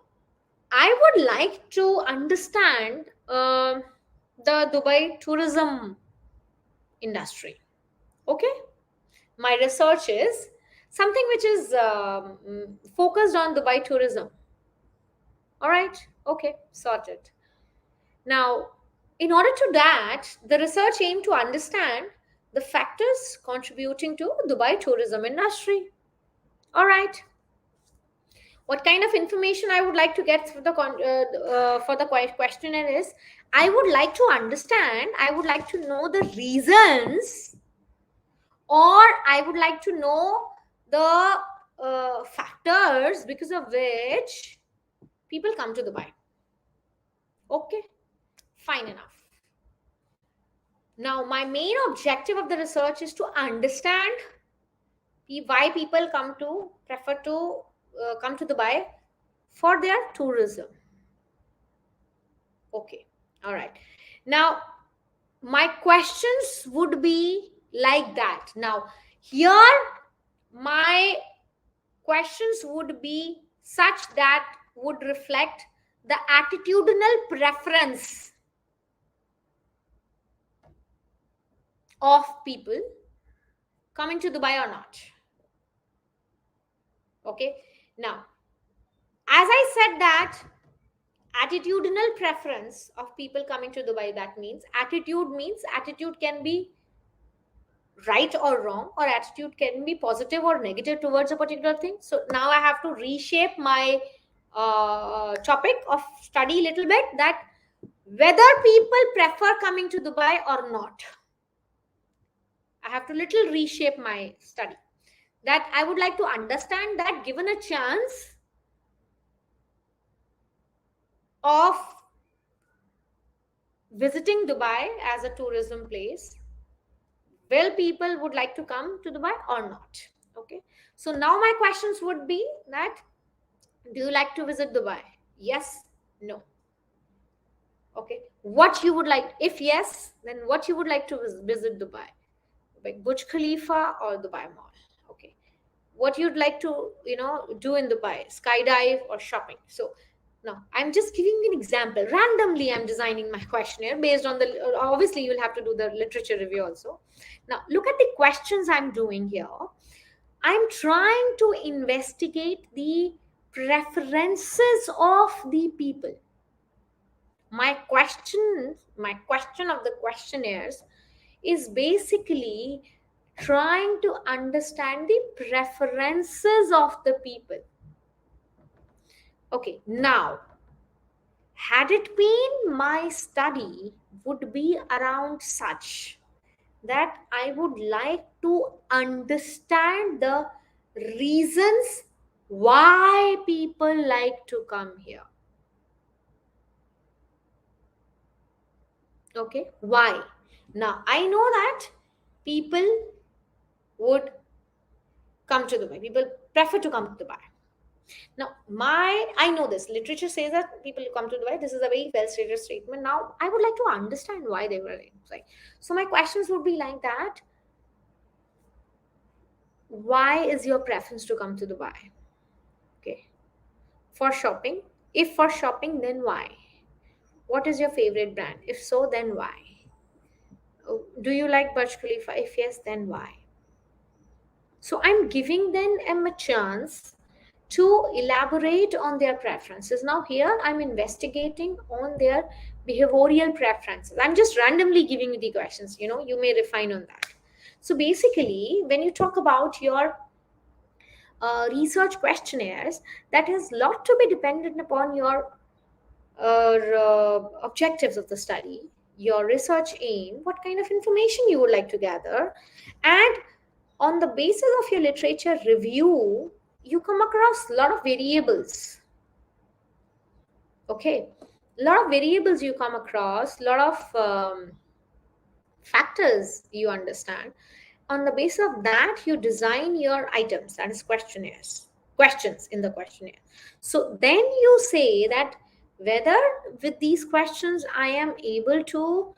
I would like to understand the Dubai tourism industry. Okay, my research is something which is focused on Dubai tourism. All right, okay, sorted. Now, in order to that, the research aimed to understand the factors contributing to Dubai tourism industry. All right. What kind of information I would like to get for the questionnaire is, I would like to understand, I would like to know the reasons, or I would like to know the factors because of which people come to Dubai. Okay, fine enough. Now, my main objective of the research is to understand why people prefer to come to Dubai for their tourism. Okay, all right. Now, my questions would be like that. Now, here my questions would be such that would reflect the attitudinal preference of people coming to Dubai or not. Okay, now, as I said that attitudinal preference of people coming to Dubai, that means attitude can be right or wrong, or attitude can be positive or negative towards a particular thing. So now I have to reshape my topic of study a little bit, that whether people prefer coming to Dubai or not, I have to little reshape my study, that I would like to understand that given a chance of visiting Dubai as a tourism place, will people would like to come to Dubai or not. Okay, so now my questions would be that, do you like to visit Dubai? Yes, no. Okay, what you would like, if yes, then what you would like to visit Dubai, like Burj Khalifa or Dubai Mall. Okay, what you'd like to do in Dubai, skydive or shopping. So now I'm just giving an example, randomly I'm designing my questionnaire based on the, obviously you'll have to do the literature review also. Now look at the questions I'm doing here. I'm trying to investigate the preferences of the people. My question of the questionnaires is basically trying to understand the preferences of the people. Okay, now, had it been my study would be around such that I would like to understand the reasons why people like to come here. Okay, why? Now, I know that people would come to Dubai. People prefer to come to Dubai. Now, I know this literature says that people come to Dubai. This is a very well stated statement. Now, I would like to understand why they were like. So, my questions would be like that. Why is your preference to come to Dubai? Okay. For shopping? If for shopping, then why? What is your favorite brand? If so, then why? Oh, do you like Burj Khalifa? If yes, then why? So I'm giving them a chance to elaborate on their preferences. Now, here I'm investigating on their behavioral preferences. I'm just randomly giving you the questions, you may refine on that. So, basically, when you talk about your research questionnaires, that has a lot to be dependent upon your objectives of the study, your research aim, what kind of information you would like to gather, and on the basis of your literature review, you come across a lot of variables. Okay, a lot of variables you come across, a lot of factors you understand. On the basis of that, you design your items, that is questions in the questionnaire. So then you say that whether with these questions I am able to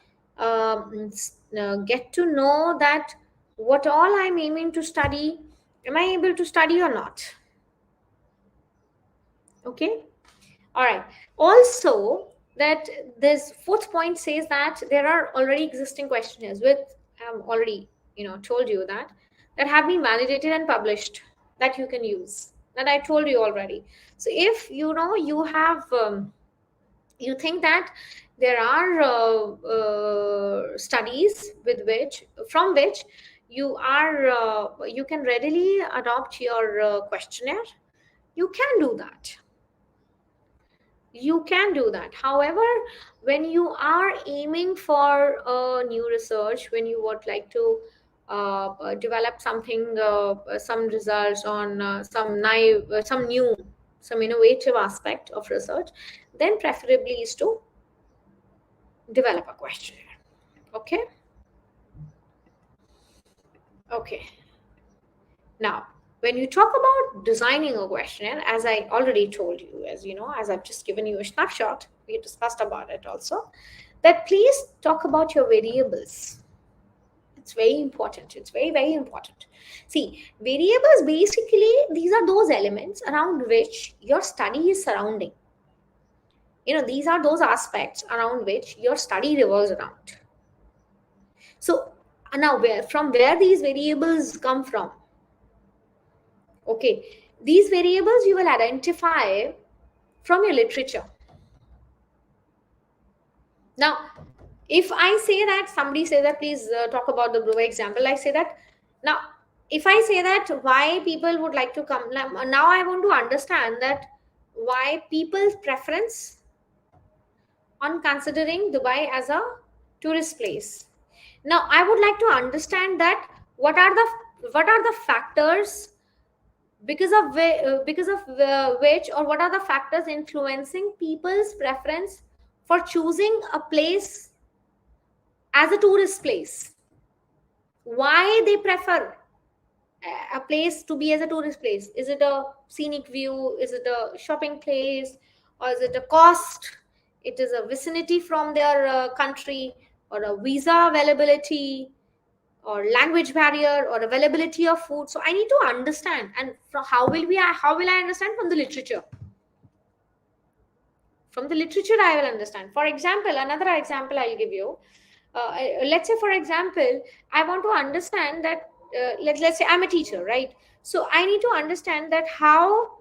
get to know that what all I'm aiming to study, am I able to study or not? Okay, all right. Also, that this fourth point says that there are already existing questionnaires with already told you that have been validated and published that you can use, that I told you already. So if you have You think that there are studies from which you can readily adopt your questionnaire. You can do that. You can do that. However, when you are aiming for new research, when you would like to develop something, some results on some innovative aspect of research, then preferably is to develop a questionnaire. Okay. Okay. Now, when you talk about designing a questionnaire, as I already told you, as you know, as I've just given you a snapshot, we discussed about it also, that please talk about your variables. It's very important. It's very, very important. See, variables basically, these are those elements around which your study is surrounding. These are those aspects around which your study revolves around. So now from where these variables come from? Okay, these variables you will identify from your literature. Now, if I say that, somebody say that, please talk about the brewer example. I say that, now, if I say that why people would like to come, now I want to understand that why people's preference on considering Dubai as a tourist place. Now, I would like to understand that what are the factors because of which, or what are the factors influencing people's preference for choosing a place as a tourist place. Why they prefer a place to be as a tourist place? Is it a scenic view? Is it a shopping place? Or is it a cost? It is a vicinity from their country, or a visa availability, or language barrier, or availability of food. So I need to understand. And how will I understand? From the literature. From the literature I will understand. For example, another example I'll give you. Let's say, for example, I want to understand that, let's say I'm a teacher, right? So I need to understand that how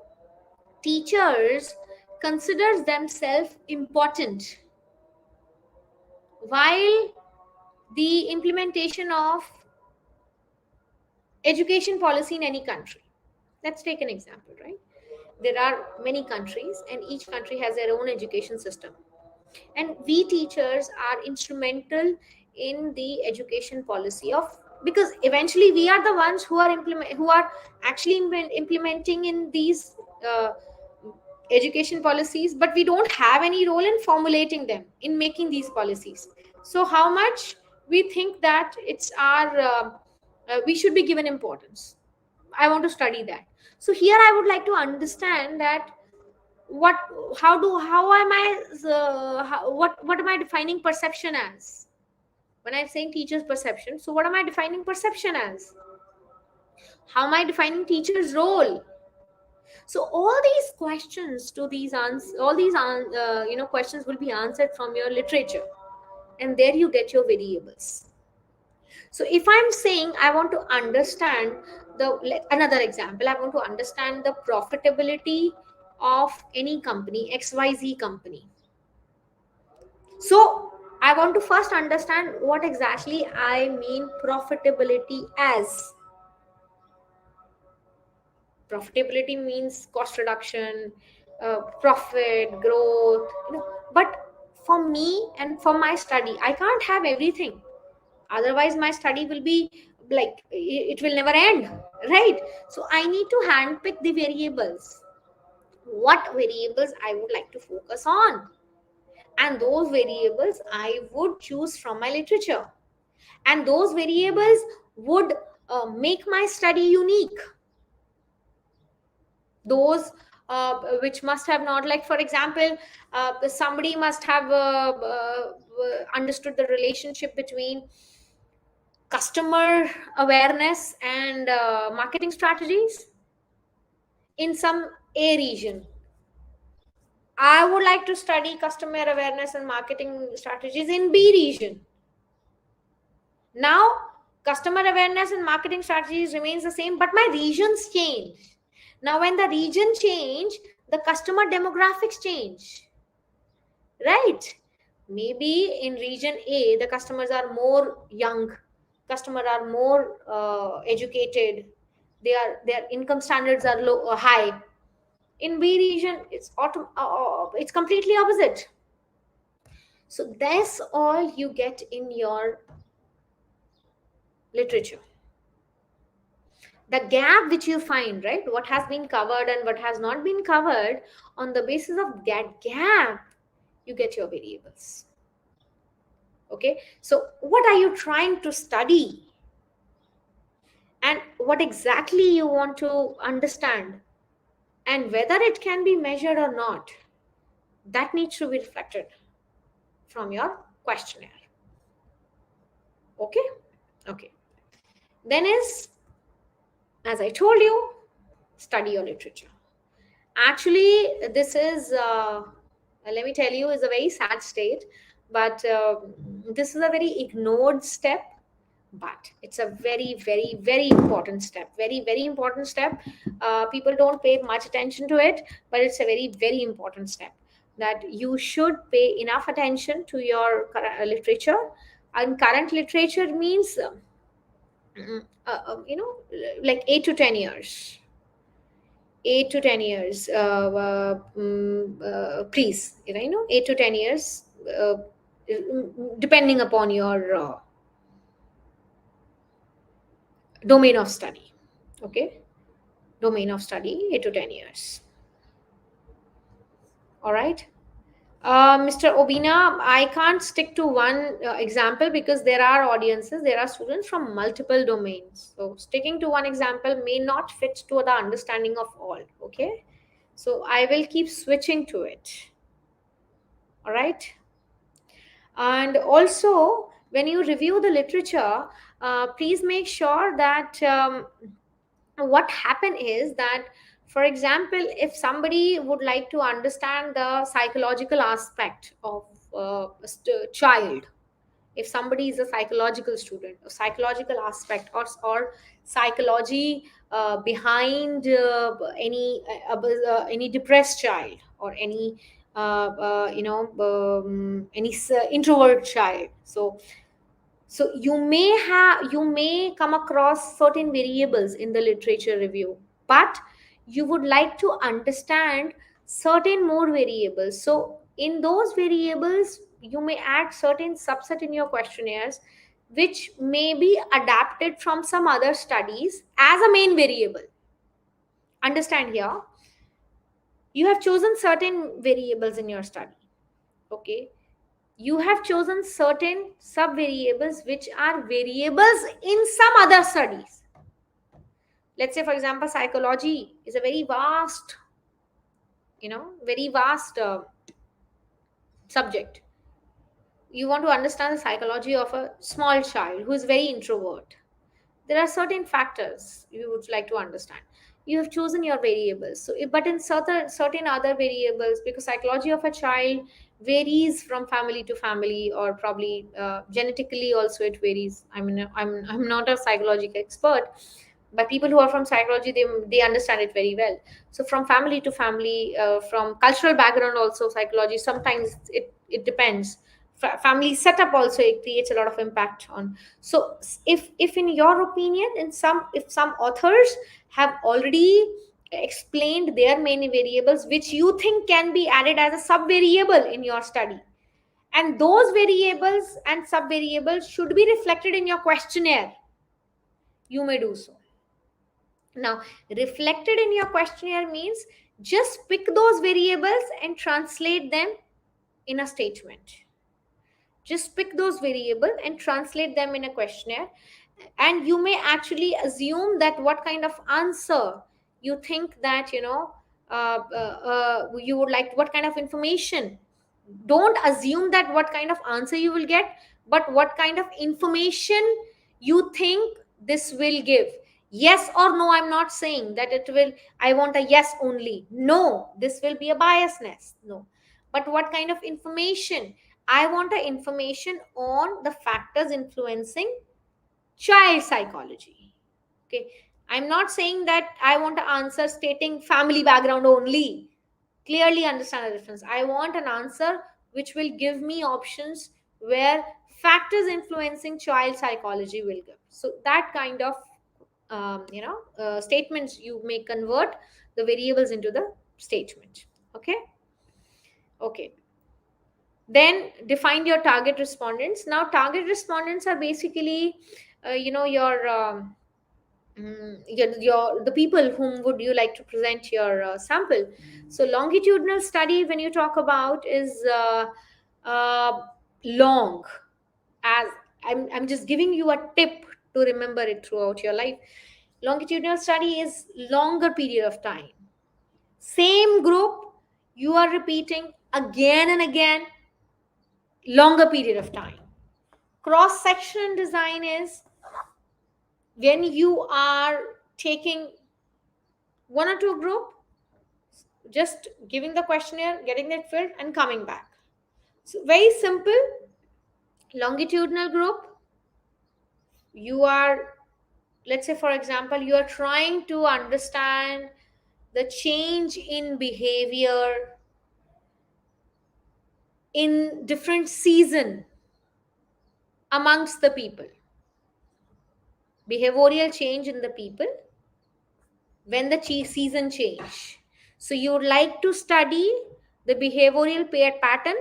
teachers considers themselves important while the implementation of education policy in any country. Let's take an example, right? There are many countries, and each country has their own education system, and we teachers are instrumental in the education policy of, because eventually we are the ones who are actually implementing in these education policies, but we don't have any role in formulating them, in making these policies. So how much we think that it's our we should be given importance. I want to study that. So here I would like to understand that what how am I what am I defining perception as? When I'm saying teacher's perception, so what am I defining perception as? How am I defining teacher's role? So all these questions to these answers, all these questions will be answered from your literature, and there you get your variables. So if I'm saying I want to understand another example, I want to understand the profitability of any company, XYZ company. So I want to first understand what exactly I mean profitability as. Profitability means cost reduction, profit, growth. But for me and for my study, I can't have everything. Otherwise, my study will be like it will never end, right? So I need to handpick the variables. What variables I would like to focus on, and those variables I would choose from my literature, and those variables would make my study unique. Those which must have not, like for example, somebody must have understood the relationship between customer awareness and marketing strategies in some A region. I would like to study customer awareness and marketing strategies in B region. Now, customer awareness and marketing strategies remains the same, but my regions change. Now, when the region change, the customer demographics change. right? Maybe in region A, the customers are more young, customers are more educated, their income standards are low or high. In B region, it's completely opposite. So that's all you get in your literature. The gap which you find, right, what has been covered and what has not been covered, on the basis of that gap, you get your variables. Okay, so what are you trying to study and what exactly you want to understand, and whether it can be measured or not, that needs to be reflected from your questionnaire. Okay. Okay, then is, as I told you, study your literature. Actually, this is let me tell you, is a very sad state, but this is a very ignored step, but it's a very, very, very important step, very, very important step. People don't pay much attention to it, but it's a very, very important step, that you should pay enough attention to your literature. And current literature means like 8 to 10 years, 8 to 10 years, please, 8 to 10 years, depending upon your domain of study. Okay, domain of study, 8 to 10 years. All right. Mr. Obina, I can't stick to one example, because there are audiences, there are students from multiple domains. So sticking to one example may not fit to the understanding of all. Okay. So I will keep switching to it. All right. And also, when you review the literature, please make sure that what happen is that, for example, if somebody would like to understand the psychological aspect of child, if somebody is a psychological student, a psychological aspect, or psychology behind any depressed child, or any introvert child. So you may come across certain variables in the literature review, but you would like to understand certain more variables. So in those variables, you may add certain subset in your questionnaires, which may be adapted from some other studies as a main variable. Understand here, you have chosen certain variables in your study. Okay, you have chosen certain sub variables which are variables in some other studies. Let's say, for example, psychology is a very vast, very vast subject. You want to understand the psychology of a small child who is very introvert. There are certain factors you would like to understand. You have chosen your variables. But in certain other variables, because psychology of a child varies from family to family, or probably genetically also it varies. I mean, I'm not a psychological expert, but people who are from psychology, they understand it very well. So from family to family, from cultural background also, psychology sometimes it depends. Family setup also, it creates a lot of impact on. So if in your opinion, if some authors have already explained their main variables which you think can be added as a sub variable in your study, and those variables and sub variables should be reflected in your questionnaire, you may do so. Now, reflected in your questionnaire means just pick those variables and translate them in a statement. Just pick those variables and translate them in a questionnaire. And you may actually assume that what kind of answer you think that, you would like, what kind of information. Don't assume that what kind of answer you will get, but what kind of information you think this will give. Yes or no, I'm not saying that it will, I want a yes only. No, this will be a biasness. No. But what kind of information? I want a information on the factors influencing child psychology. Okay. I'm not saying that I want an answer stating family background only. Clearly understand the difference. I want an answer which will give me options where factors influencing child psychology will give. So that kind of statements, you may convert the variables into the statement. Okay. Okay. Then define your target respondents. Now target respondents are basically your the people whom would you like to present your sample. So longitudinal study, when you talk about, is uh, long. As I'm just giving you a tip to remember it throughout your life. Longitudinal study is longer period of time, same group you are repeating again and again, longer period of time. Cross section design is when you are taking one or two group, just giving the questionnaire, getting it filled, and coming back. So very simple. Longitudinal group, you are, let's say for example, you are trying to understand the change in behavior in different season amongst the people, behavioral change in the people when the season change. So you would like to study the behavioral pattern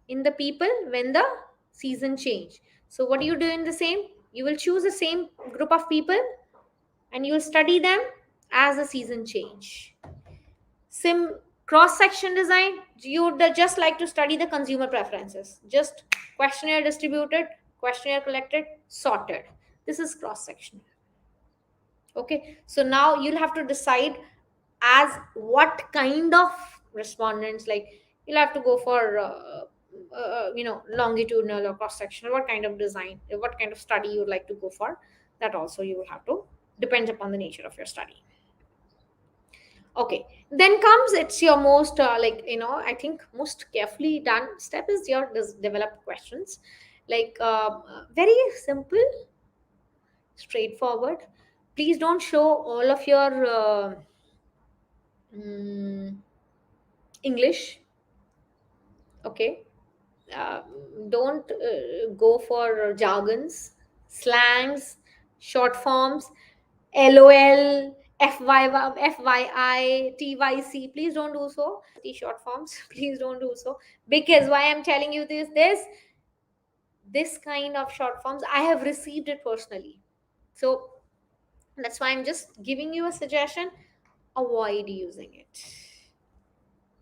in the people when the season change. So what do you do in the same? You will choose the same group of people and you will study them as the season change. Sim cross section design, you would just like to study the consumer preferences. Just questionnaire distributed, questionnaire collected, sorted. This is cross section. Okay, so now you'll have to decide as what kind of respondents, like you'll have to go for longitudinal or cross sectional, what kind of design, what kind of study you'd like to go for. That also you will have to, depends upon the nature of your study. Okay, then comes, it's your most I think most carefully done step is your developed questions. Like very simple, straightforward. Please don't show all of your mm, English. Okay. uh, don't go for jargons, slangs, short forms, LOL, FYI, TYC. Please don't do so. T short forms. Please don't do so. Because why I'm telling you this kind of short forms, I have received it personally. So that's why I'm just giving you a suggestion. Avoid using it.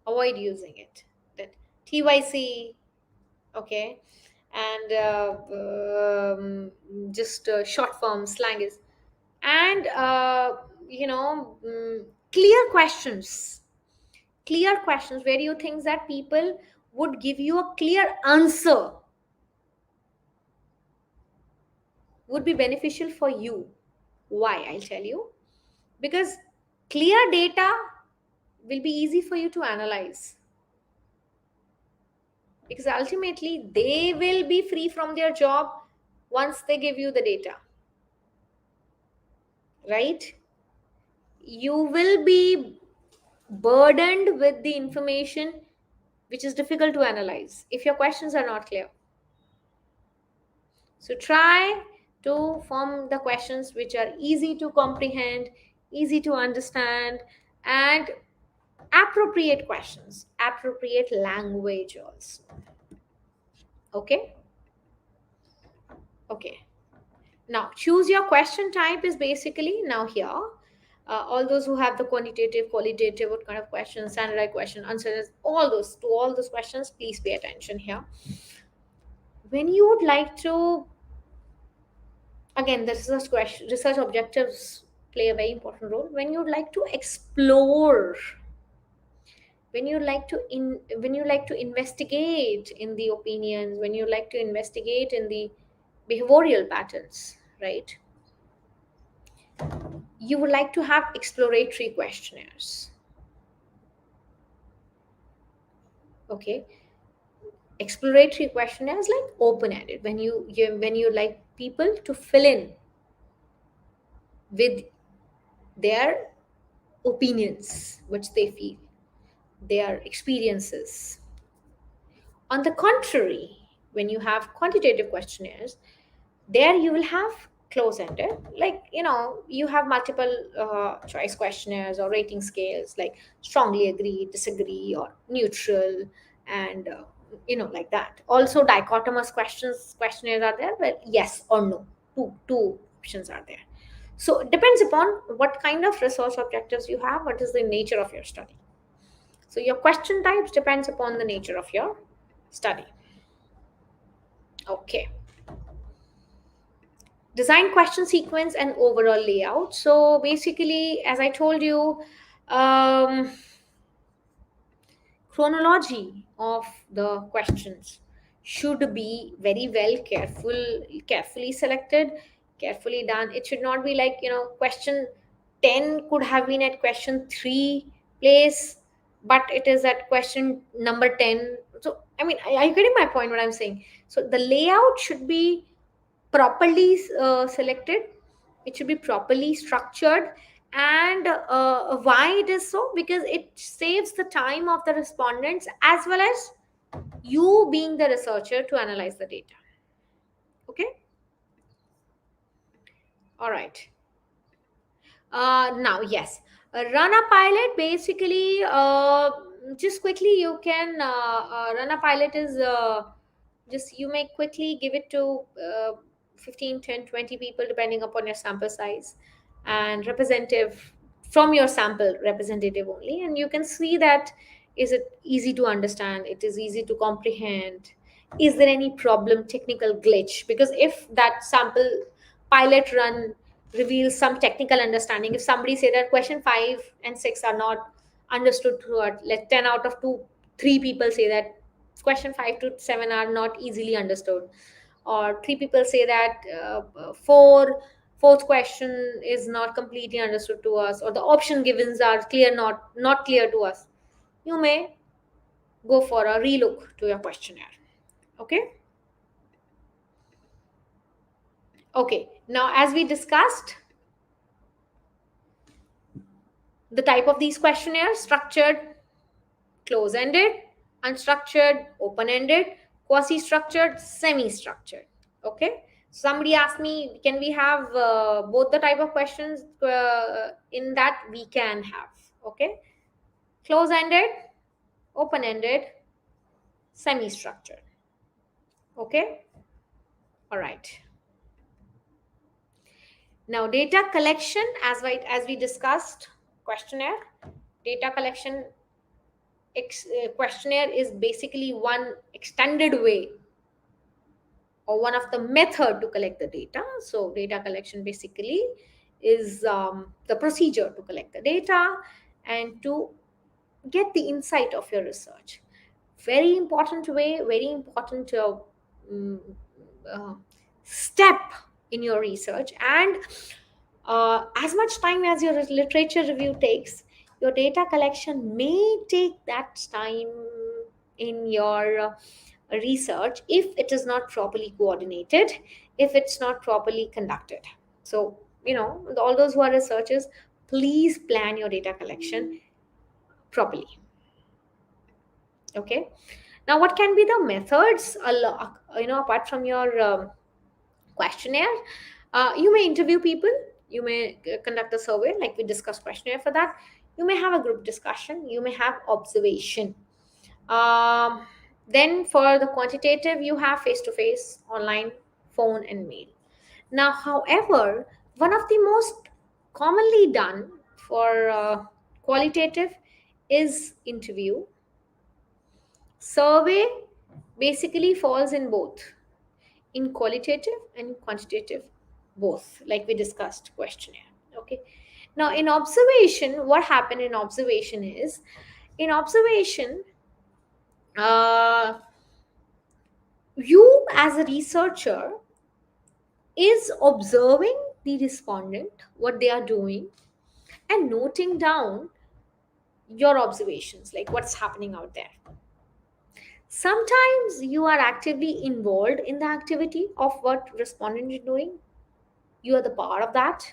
Avoid using it. That TYC, okay, and just short form slang is, and clear questions, clear questions where you think that people would give you a clear answer would be beneficial for you. Why? I'll tell you. Because clear data will be easy for you to analyze, because ultimately they will be free from their job once they give you the data, right? You will be burdened with the information which is difficult to analyze if your questions are not clear. So try to form the questions which are easy to comprehend, easy to understand, and appropriate questions, appropriate language also. Okay. Okay, now choose your question type is basically now here. All those who have the quantitative, qualitative, what kind of questions, standardized question, answers, all those, to all those questions, please pay attention here. When you would like to, again, the research objectives play a very important role. When you'd like to explore, when you like to investigate in the opinions, when you like to investigate in the behavioral patterns, right? You would like to have exploratory questionnaires. Okay, exploratory questionnaires like open-ended, when you like people to fill in with their opinions, which they feel, their experiences. On the contrary, when you have quantitative questionnaires, there you will have close-ended, like you have multiple choice questionnaires or rating scales, like strongly agree, disagree, or neutral, and like that. Also dichotomous questionnaires are there, where yes or no, two options are there. So it depends upon what kind of research objectives you have, what is the nature of your study. So your question types depends upon the nature of your study. Okay. Design question sequence and overall layout. So basically, as I told you, um, chronology of the questions should be very well carefully selected, carefully done. It should not be like, question 10 could have been at question 3 place, but it is at question number 10. So I mean, are you getting my point, what I'm saying? So the layout should be properly selected, it should be properly structured. And why it is so? Because it saves the time of the respondents as well as you being the researcher to analyze the data. Okay. All right. Now, yes, run a pilot. Basically, just quickly, you can run a pilot is just you may quickly give it to 15, 10, 20 people, depending upon your sample size, and representative from your sample, representative only. And you can see that is it easy to understand, it is easy to comprehend, is there any problem, technical glitch? Because if that sample pilot run reveals some technical understanding, if somebody say that question 5 and 6 are not understood through it, let 10 out of 2 3 people say that question 5 to 7 are not easily understood, or 3 people say that fourth question is not completely understood to us, or the option givens are clear, not clear to us, you may go for a relook to your questionnaire. Okay. Okay, now as we discussed, the type of these questionnaires: structured, close ended, unstructured, open ended, quasi structured, semi structured. Okay. Somebody asked me, can we have both the type of questions? In that, we can have. Okay. Close ended, open ended, semi structured. Okay. All right. Now, data collection, as we discussed, questionnaire, data collection questionnaire is basically one extended way or one of the method to collect the data. So data collection basically is the procedure to collect the data and to get the insight of your research. Very important way, very important mm, uh, step in your research. And as much time as your literature review takes, your data collection may take that time in your research if it is not properly coordinated, if it's not properly conducted. So, all those who are researchers, please plan your data collection properly. Okay. Now, what can be the methods, apart from your questionnaire? You may interview people, you may conduct a survey, like we discussed questionnaire for that. You may have a group discussion, you may have observation. Um, then for the quantitative, you have face to face, online, phone, and mail. Now, however, one of the most commonly done for qualitative is interview. Survey basically falls in both, in qualitative and quantitative, both, like we discussed questionnaire. Okay. Now, in observation, what happened in observation is, in observation, uh, you as a researcher is observing the respondent, what they are doing, and noting down your observations, like what's happening out there. Sometimes you are actively involved in the activity of what respondent is doing, you are the part of that,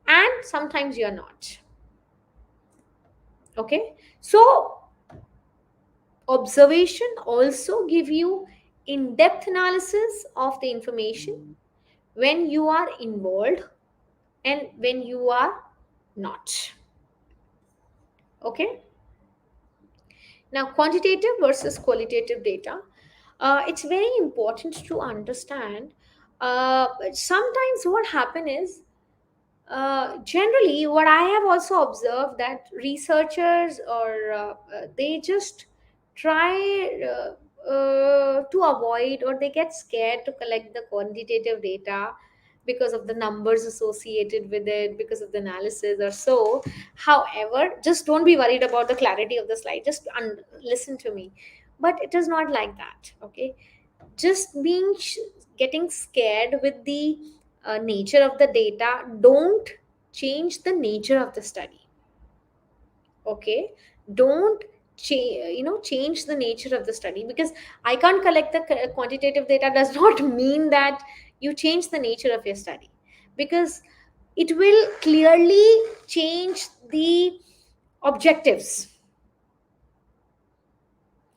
and sometimes you are not. Okay. So Observation also give you in-depth analysis of the information when you are involved and when you are not. Okay. Now, quantitative versus qualitative data. It's very important to understand. Sometimes what happen is, generally what I have also observed, that researchers or they just try to avoid, or they get scared to collect the quantitative data because of the numbers associated with it, because of the analysis or so. However, just don't be worried about the clarity of the slide, just listen to me. But it is not like that, okay? Just getting scared with the nature of the data don't change the nature of the study. Okay, don't change the nature of the study. Because I can't collect the quantitative data does not mean that you change the nature of your study, because it will clearly change the objectives.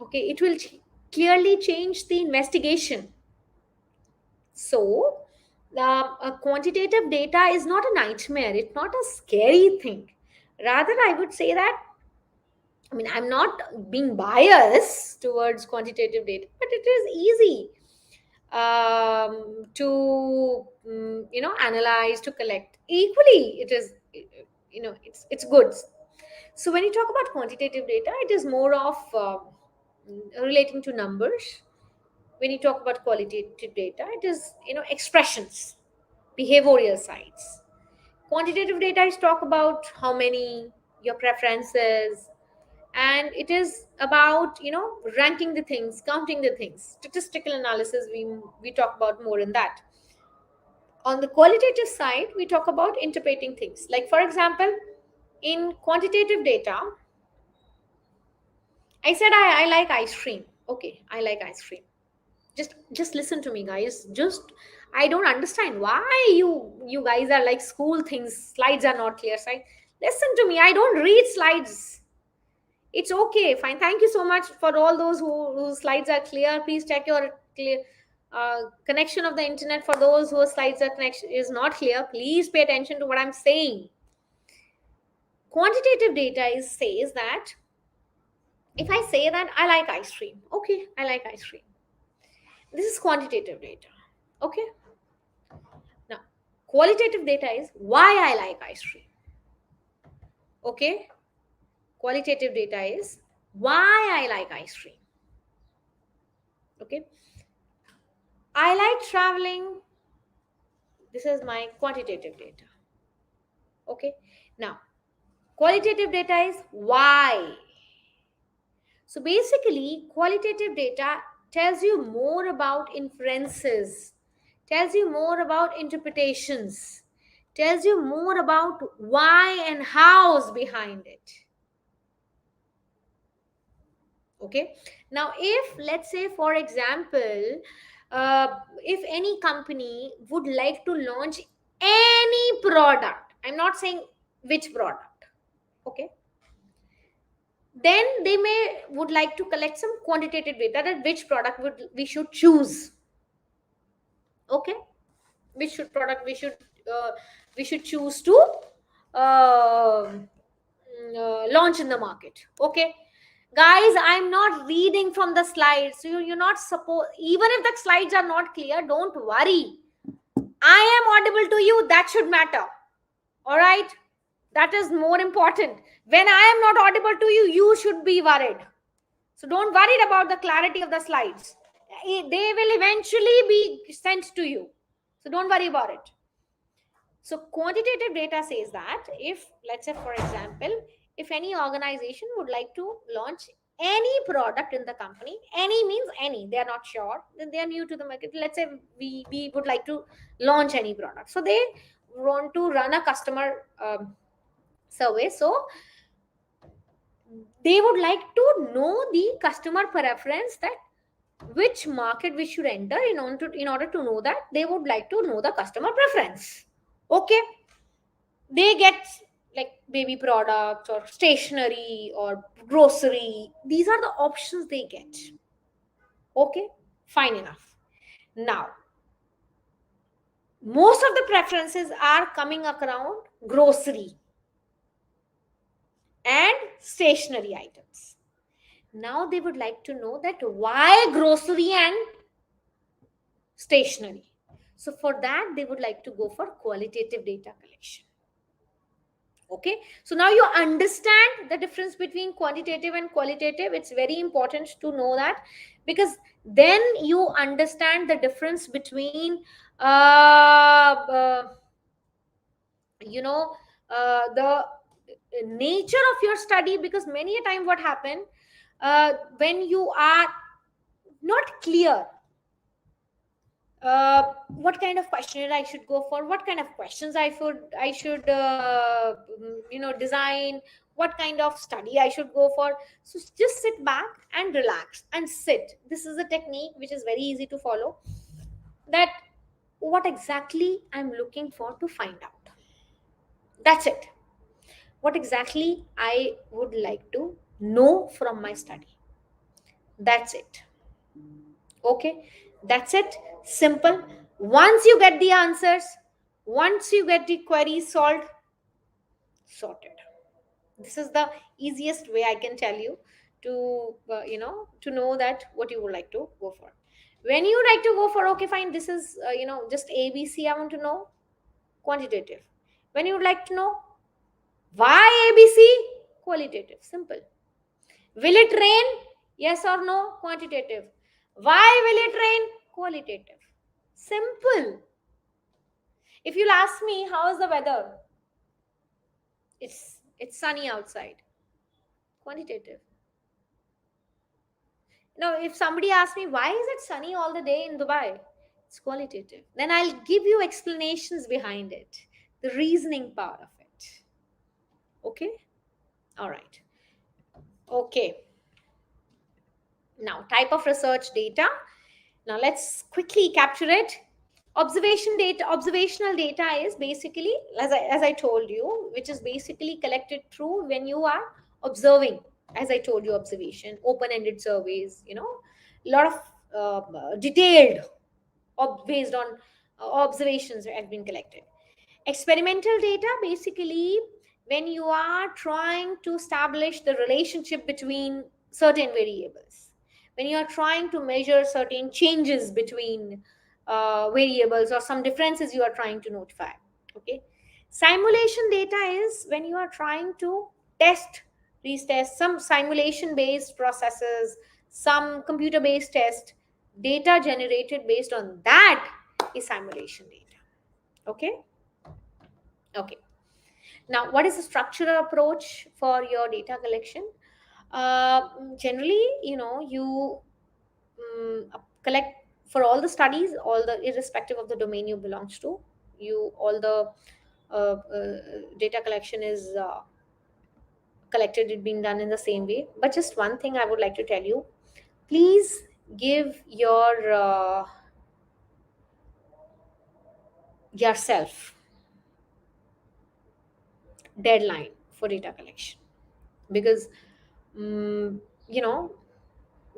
Okay, it will clearly change the investigation. So, quantitative data is not a nightmare, it's not a scary thing. Rather, I would say that, I mean, I'm not being biased towards quantitative data, but it is easy to, analyze, to collect. Equally, it is, it's good. So, when you talk about quantitative data, it is more of relating to numbers. When you talk about qualitative data, it is, expressions, behavioral sides. Quantitative data is talk about how many, your preferences, and it is about, ranking the things, counting the things. Statistical analysis, we talk about more in that. On the qualitative side, we talk about interpreting things. Like, for example, in quantitative data, I said I like ice cream. Okay, I like ice cream. Just listen to me, guys. Just, I don't understand why you guys are like school things, slides are not clear. Side, listen to me, I don't read slides. It's okay, fine. Thank you so much for all those whose slides are clear. Please check your clear connection of the internet. For those whose slides are connection is not clear, please pay attention to what I'm saying. Quantitative data says that if I say that I like ice cream, okay, I like ice cream. This is quantitative data. Okay. Now, qualitative data is why I like ice cream. Okay. Qualitative data is why I like ice cream. Okay. I like traveling. This is my quantitative data. Okay. Now, qualitative data is why. So basically, qualitative data tells you more about inferences, tells you more about interpretations, tells you more about why and hows behind it. Okay. Now, if, let's say, for example, if any company would like to launch any product, I'm not saying which product, okay, then they may would like to collect some quantitative data, that which product would we should choose. Okay, which should product we should choose to launch in the market. Okay, guys, I'm not reading from the slides, so you're not supposed, even if the slides are not clear, don't worry, I am audible to you, that should matter. All right, that is more important. When I am not audible to you, you should be worried. So don't worry about the clarity of the slides. They will eventually be sent to you, so don't worry about it. So quantitative data says that if, let's say, for example, if any organization would like to launch any product in the company, any means any, they are not sure, then they are new to the market. Let's say we would like to launch any product. So they want to run a customer survey. So they would like to know the customer preference, that which market we should enter. In order to know that, they would like to know the customer preference. Okay, they get like baby products or stationery or grocery. These are the options they get. Okay, fine enough. Now, most of the preferences are coming around grocery and stationery items. Now they would like to know that why grocery and stationery. So for that, they would like to go for qualitative data collection. Okay, so now you understand the difference between quantitative and qualitative. It's very important to know that, because then you understand the difference between uh, you know the nature of your study. Because many a time what happen, when you are not clear what kind of questionnaire I should go for, what kind of questions I should design, what kind of study I should go for. So just sit back and relax and sit. This is a technique which is very easy to follow. That what exactly I'm looking for to find out. That's it. What exactly I would like to know from my study. That's it. Okay, that's it. Simple. Once you get the answers, once you get the query solved, sorted. This is the easiest way I can tell you to to know that what you would like to go for. When you like to go for, okay, fine, this is just ABC, I want to know, quantitative. When you would like to know why ABC, qualitative. Simple. Will it rain? Yes or no? Quantitative. Why will it rain? Qualitative. Simple. If you'll ask me, how is the weather? It's sunny outside. Quantitative. Now, if somebody asks me, why is it sunny all the day in Dubai? It's qualitative. Then I'll give you explanations behind it, the reasoning part of it. Okay? All right. Okay. Now, type of research data. Now let's quickly capture it. Observational data is basically, as I told you, which is basically collected through when you are observing. As I told you, observation, open-ended surveys, a lot of detailed, based on observations have been collected. Experimental data, basically when you are trying to establish the relationship between certain variables, when you are trying to measure certain changes between variables, or some differences you are trying to notify. Okay. Simulation data is when you are trying to test, retest some simulation based processes, some computer based test, data generated based on that is simulation data. Okay. Okay. Now, what is the structural approach for your data collection? Generally, you collect for all the studies, all the, irrespective of the domain you belongs to, you all the data collection is collected, it being done in the same way. But just one thing I would like to tell you: please give yourself deadline for data collection. Because um, you know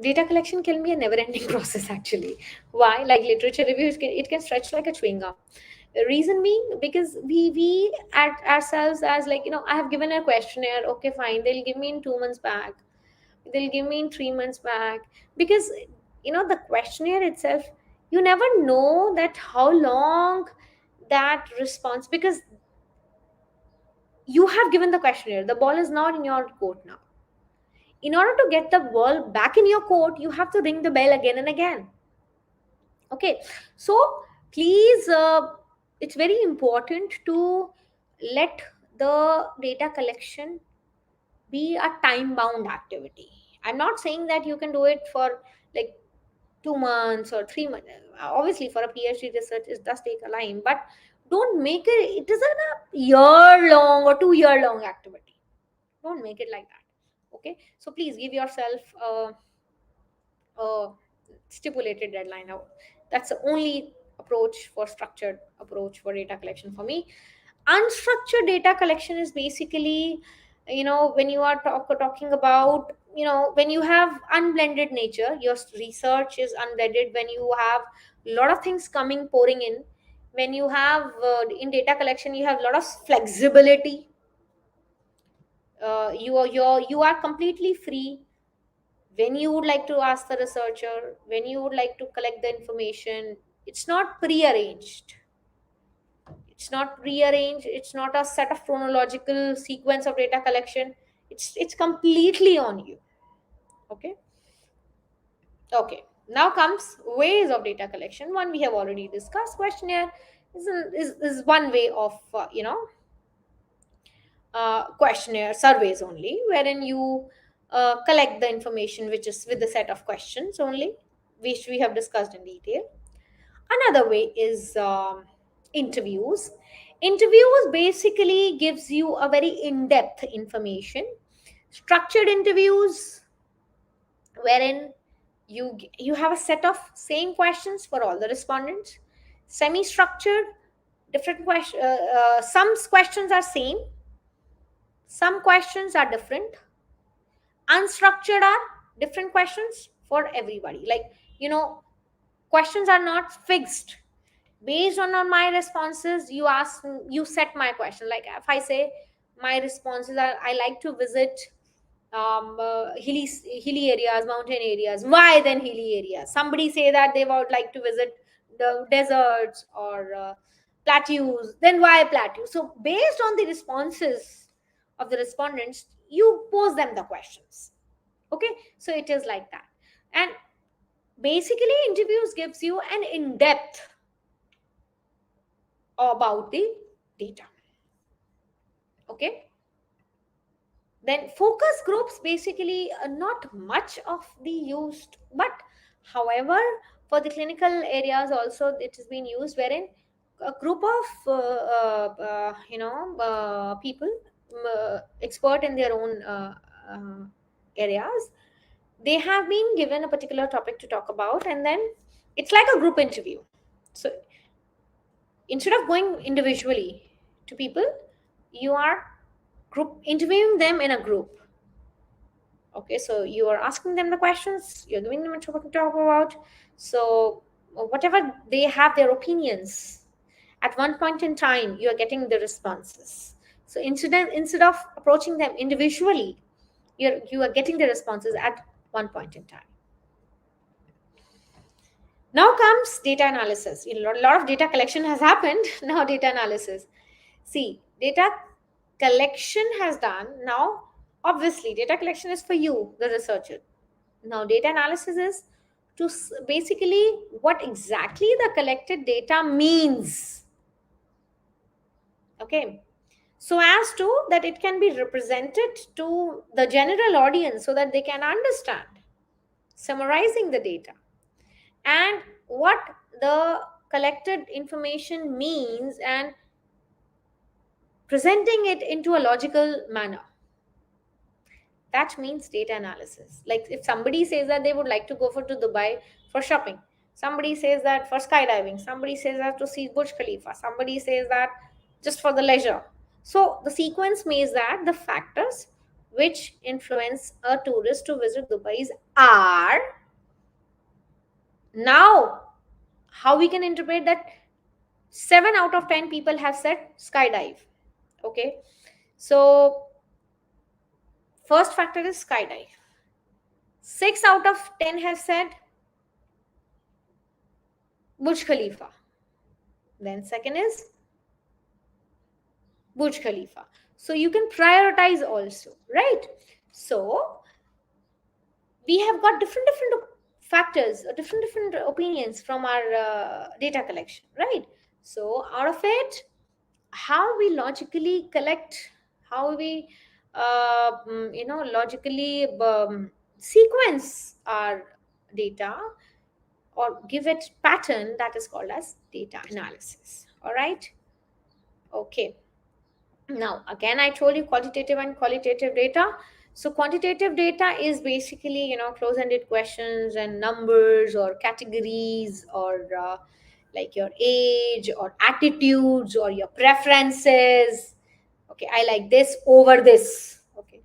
data collection can be a never ending process actually. Why? Like literature reviews, it can stretch like a chewing gum. Reason being, because we at ourselves as, like, I have given a questionnaire, okay, fine, they'll give me in 2 months back, they'll give me in 3 months back. Because the questionnaire itself, you never know that how long that response. Because you have given the questionnaire, the ball is not in your court now. In order to get the ball back in your court, you have to ring the bell again and again. Okay, so please, it's very important to let the data collection be a time bound activity. I'm not saying that you can do it for like 2 months or 3 months. Obviously for a PhD research it does take a time, but don't make it isn't a year long or 2 year long activity. Don't make it like that. Okay, so please give yourself a stipulated deadline. Now, that's the only approach for structured approach for data collection for me. Unstructured data collection is basically, when you are talking about, when you have unblended nature, your research is unblended, when you have a lot of things coming pouring in, when you have in data collection you have a lot of flexibility. You are completely free when you would like to ask the researcher, when you would like to collect the information. It's not prearranged, it's not a set of chronological sequence of data collection. It's completely on you. Okay. Okay, now comes ways of data collection. One we have already discussed. Questionnaire is one way of questionnaire surveys only, wherein you collect the information which is with the set of questions only, which we have discussed in detail. Another way is interviews. Interviews basically gives you a very in-depth information. Structured interviews, wherein you have a set of same questions for all the respondents. Semi-structured, different question. Some questions are same, some questions are different. Unstructured are different questions for everybody. Like, questions are not fixed. Based on my responses, you set my question. Like if I say my responses are, I like to visit hilly areas, mountain areas. Why then hilly areas? Somebody say that they would like to visit the deserts or plateaus. Then why plateaus? So based on the responses of the respondents, you pose them the questions. Okay, so it is like that. And basically interviews gives you an in-depth about the data. Okay, then focus groups basically not much of the used, but however for the clinical areas also it has been used, wherein a group of people expert in their own areas, they have been given a particular topic to talk about, and then it's like a group interview. So instead of going individually to people, you are group interviewing them in a group. Okay, so you are asking them the questions, you're giving them a topic to talk about. So whatever they have their opinions, at one point in time you are getting the responses. So instead of approaching them individually, you are getting the responses at one point in time. Now comes data analysis. A lot of data collection has happened. Now data analysis. See, data collection has done. Now, obviously, data collection is for you, the researcher. Now, data analysis is to basically what exactly the collected data means. Okay. So as to that it can be represented to the general audience so that they can understand. Summarizing the data and what the collected information means and presenting it into a logical manner. That means data analysis. Like if somebody says that they would like to go to Dubai for shopping, somebody says that for skydiving, somebody says that to see Burj Khalifa, somebody says that just for the leisure. So the sequence means that the factors which influence a tourist to visit Dubai are, now how we can interpret that 7 out of 10 people have said skydive. Okay, so first factor is skydive. 6 out of 10 have said Burj Khalifa. Then second is Burj Khalifa. So you can prioritize also, right? So we have got different factors, different opinions from our data collection, right? So out of it, how we logically collect, how we logically sequence our data or give it pattern, that is called as data analysis. All right. Okay, now again I told you quantitative and qualitative data. So quantitative data is basically close-ended questions and numbers or categories or like your age or attitudes or your preferences. Okay, I like this over this. Okay.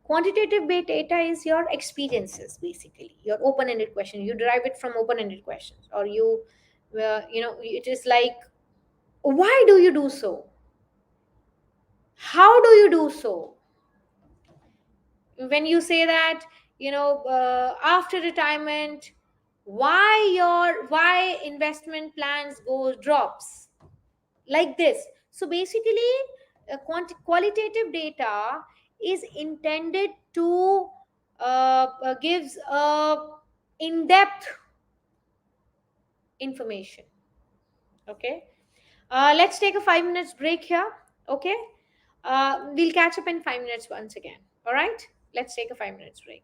Quantitative data is your experiences, basically your open-ended question. You derive it from open-ended questions, or it is like, why do you do so, how do you do so. When you say that, after retirement, why investment plans goes drops, like this. So basically, qualitative data is intended to gives in-depth information. Okay. Let's take a 5 minutes break here. Okay. We'll catch up in 5 minutes once again. All right. Let's take a 5 minutes break.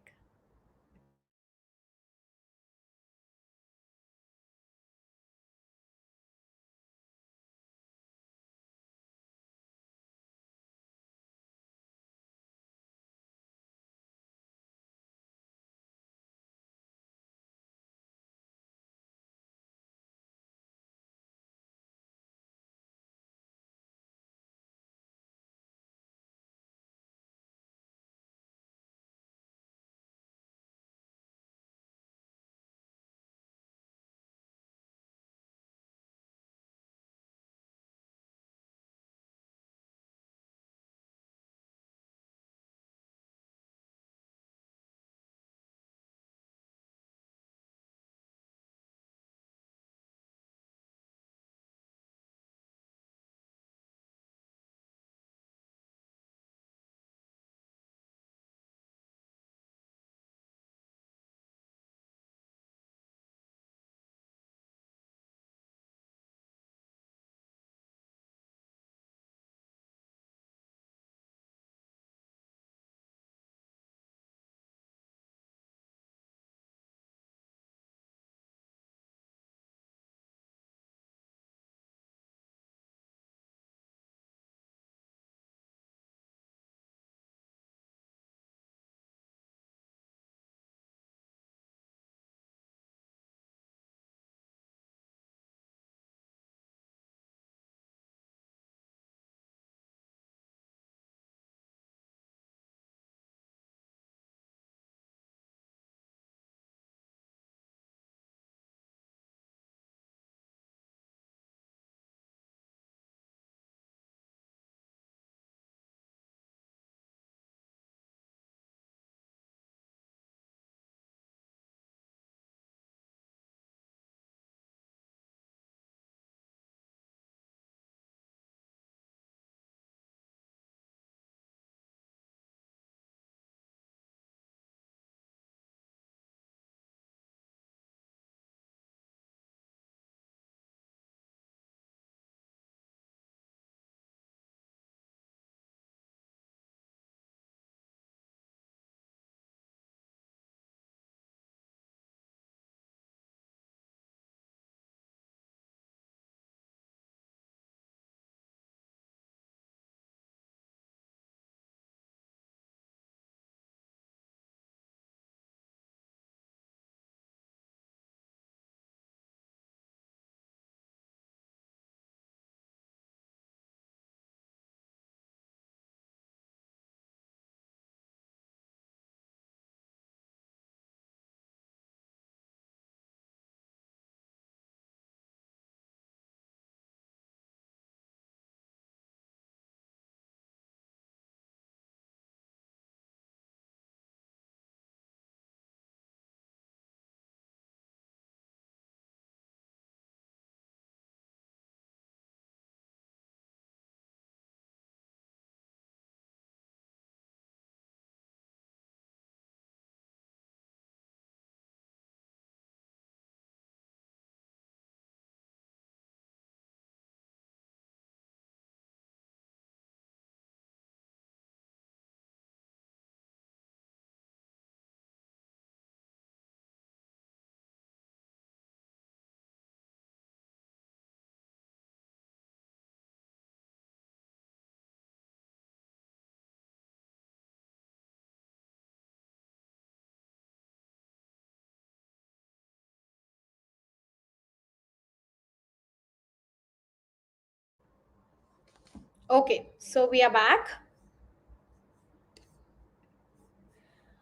Okay, so we are back.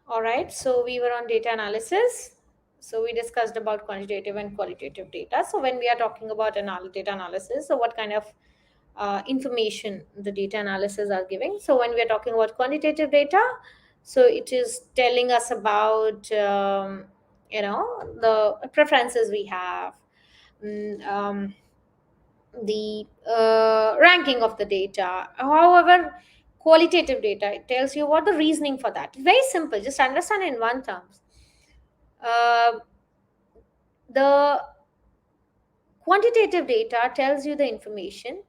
All right, so we were on data analysis. So we discussed about quantitative and qualitative data. So when we are talking about data analysis, so what kind of information the data analysis are giving? So when we are talking about quantitative data, so it is telling us about the preferences we have, the ranking of the data. However, qualitative data, it tells you what the reasoning for that. Very simple, just understand in one terms. uh, the quantitative data tells you the information,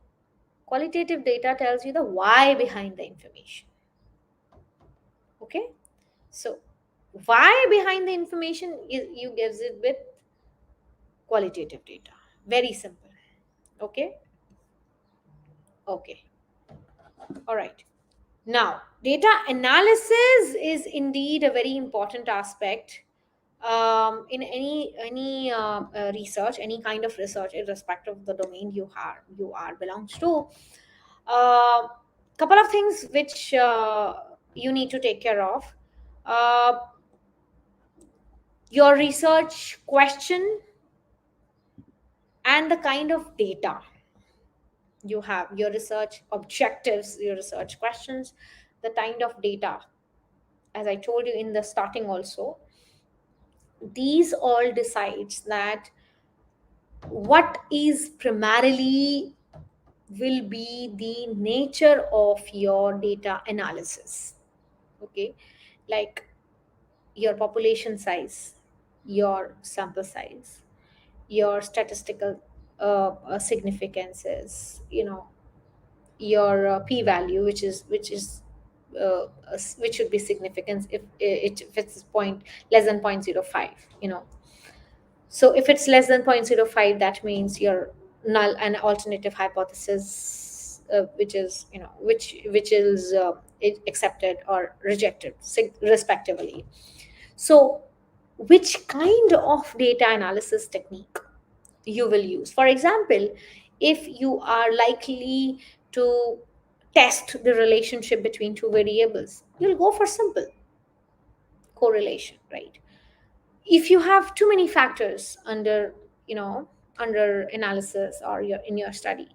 qualitative data tells you the why behind the information. Okay, so why behind the information you gives it with qualitative data. Very simple. Okay. Okay, all right. Now, data analysis is indeed a very important aspect in any research, any kind of research, irrespective of the domain you are belongs to. Uh, Couple of things which you need to take care of. Uh, your research question and the kind of data you have, your research objectives, your research questions, the kind of data, as I told you in the starting also, these all decides that what is primarily will be the nature of your data analysis. Okay, like your population size, your sample size, your statistical significances, your p value, which should be significance if it's point less than 0.05. So if it's less than 0.05, that means your null and alternative hypothesis, which is accepted or rejected respectively. So which kind of data analysis technique you will use? For example, if you are likely to test the relationship between two variables, you'll go for simple correlation, right? If you have too many factors under analysis or in your study,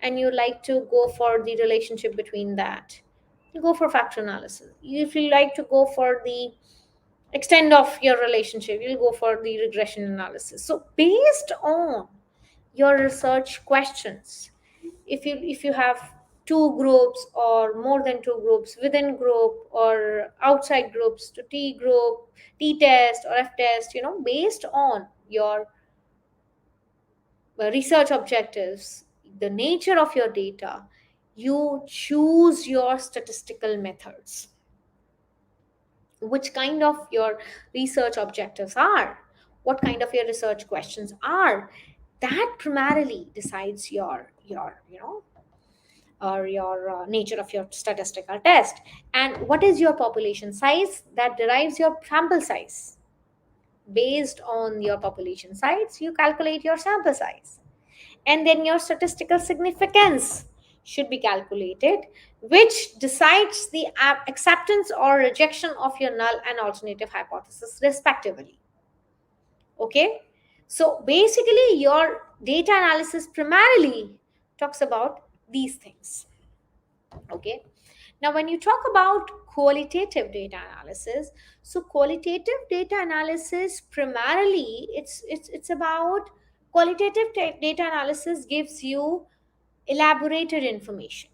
and you like to go for the relationship between that, you go for factor analysis. If you like to go for the extent of your relationship, you'll go for the regression analysis. So based on your research questions, if you have two groups or more than two groups, within group or outside groups, to t group, t test or f test, based on your research objectives, the nature of your data, you choose your statistical methods, which kind of your research objectives are, what kind of your research questions are. That primarily decides your or your nature of your statistical test. And what is your population size? That derives your sample size. Based on your population size, you calculate your sample size, and then your statistical significance should be calculated, which decides the acceptance or rejection of your null and alternative hypothesis respectively. Okay, so basically your data analysis primarily talks about these things. Okay, now when you talk about qualitative data analysis, so qualitative data analysis primarily it's about data analysis gives you elaborated information.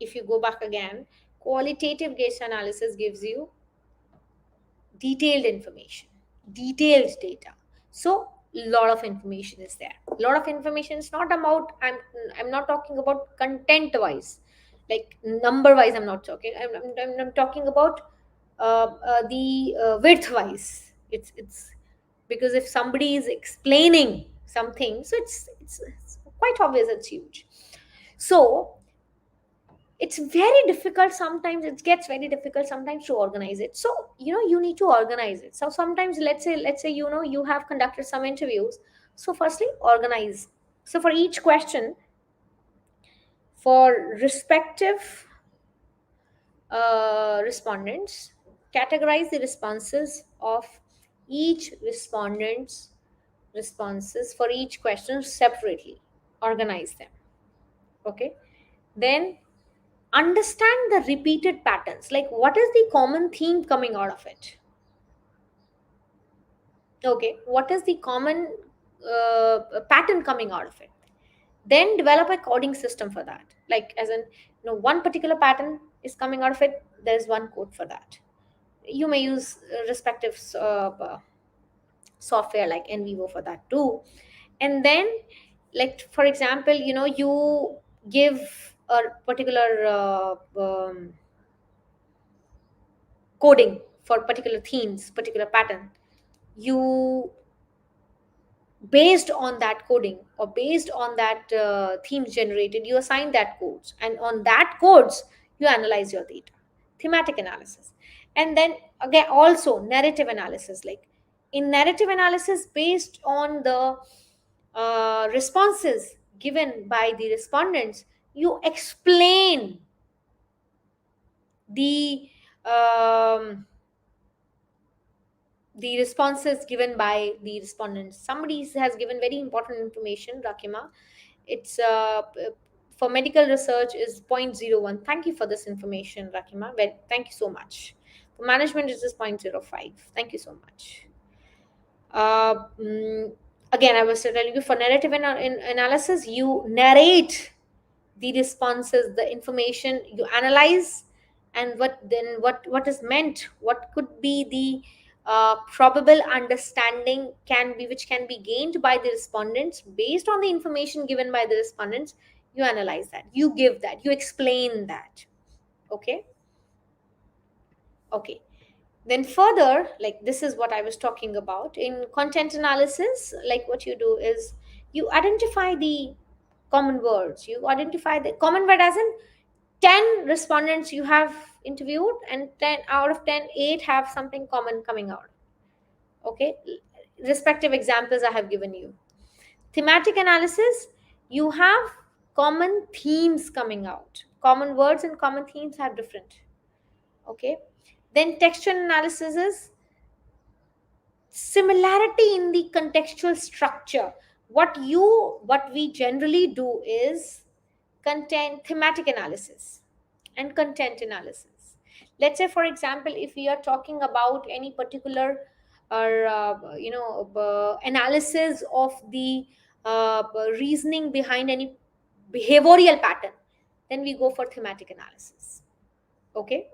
If you go back again, qualitative data analysis gives you detailed information, detailed data. So lot of information is there. Lot of information is not about, I'm not talking about content wise, like number wise. I'm not talking. I'm talking about the width wise. It's because if somebody is explaining something, so it's quite obvious, it's huge. So it's very difficult sometimes, it gets very difficult sometimes to organize it. So you need to organize it. So sometimes, let's say you have conducted some interviews. So firstly, organize. So for each question, For respective respondents, categorize the responses of each respondent's responses for each question separately, organize them. Okay, then understand the repeated patterns, like what is the common theme coming out of it. Okay, what is the common pattern coming out of it. Then develop a coding system for that, like as in, one particular pattern is coming out of it, there's one code for that. You may use respective software like NVivo for that too. And then, like for example, you give a particular coding for particular themes, particular pattern. You, based on that coding or based on that themes generated, you assign that codes, and on that codes you analyze your data. Thematic analysis. And then again, also narrative analysis, like in narrative analysis, based on the responses given by the respondents, you explain the um, the responses given by the respondents. Somebody has given very important information, Rakima. It's for medical research is zero point zero 0.01. Thank you for this information, Rakima. Well, thank you so much. For management, it is 0.05. Thank you so much. Uh, mm, Again, I was telling you, for narrative analysis, you narrate the responses, the information you analyze, and what is meant, what could be the probable understanding can be, which can be gained by the respondents based on the information given by the respondents. You analyze that, you give that, you explain that. Okay. Okay, then further, like this is what I was talking about in content analysis. Like what you do is you identify the common words, you identify the common word, as in 10 respondents you have interviewed, and 10 out of 10, 8 have something common coming out. Okay, respective examples I have given you. Thematic analysis, you have common themes coming out, common words and common themes are different. Okay, then textual analysis is similarity in the contextual structure. What we generally do is content thematic analysis and content analysis. Let's say, for example, if we are talking about any particular or analysis of the reasoning behind any behavioral pattern, then we go for thematic analysis. Okay.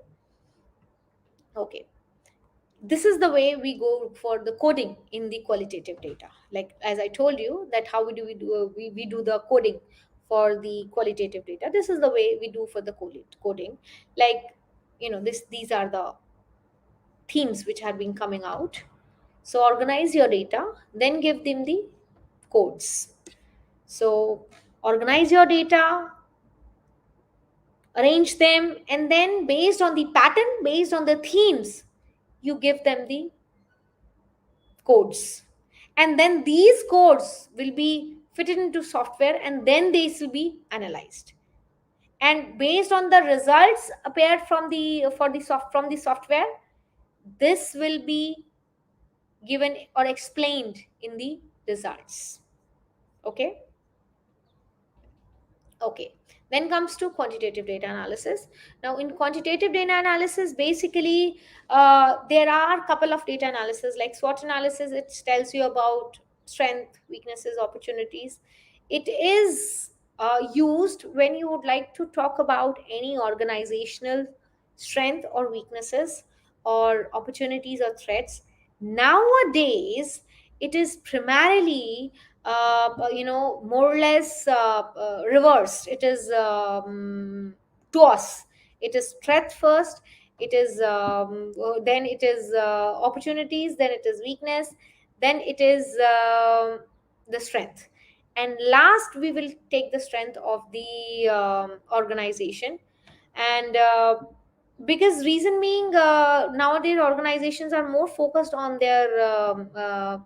Okay, this is the way we go for the coding in the qualitative data. Like as I told you that how we do the coding for the qualitative data. This is the way we do for the coding. Like, these are the themes which have been coming out. So organize your data, then give them the codes. So organize your data, arrange them, and then based on the pattern, based on the themes, you give them the codes, and then these codes will be fitted into software, and then they will be analyzed, and based on the results appeared from the from the software, this will be given or explained in the results. Okay. Okay, then comes to quantitative data analysis. Now in quantitative data analysis, basically there are a couple of data analysis like SWOT analysis. It tells you about strength, weaknesses, opportunities. It is used when you would like to talk about any organizational strength or weaknesses or opportunities or threats. Nowadays it is primarily more or less reversed. It is toss. It is threat first, it is then it is opportunities, then it is weakness, then it is the strength, and last we will take the strength of the organization. And because reason being, nowadays organizations are more focused on their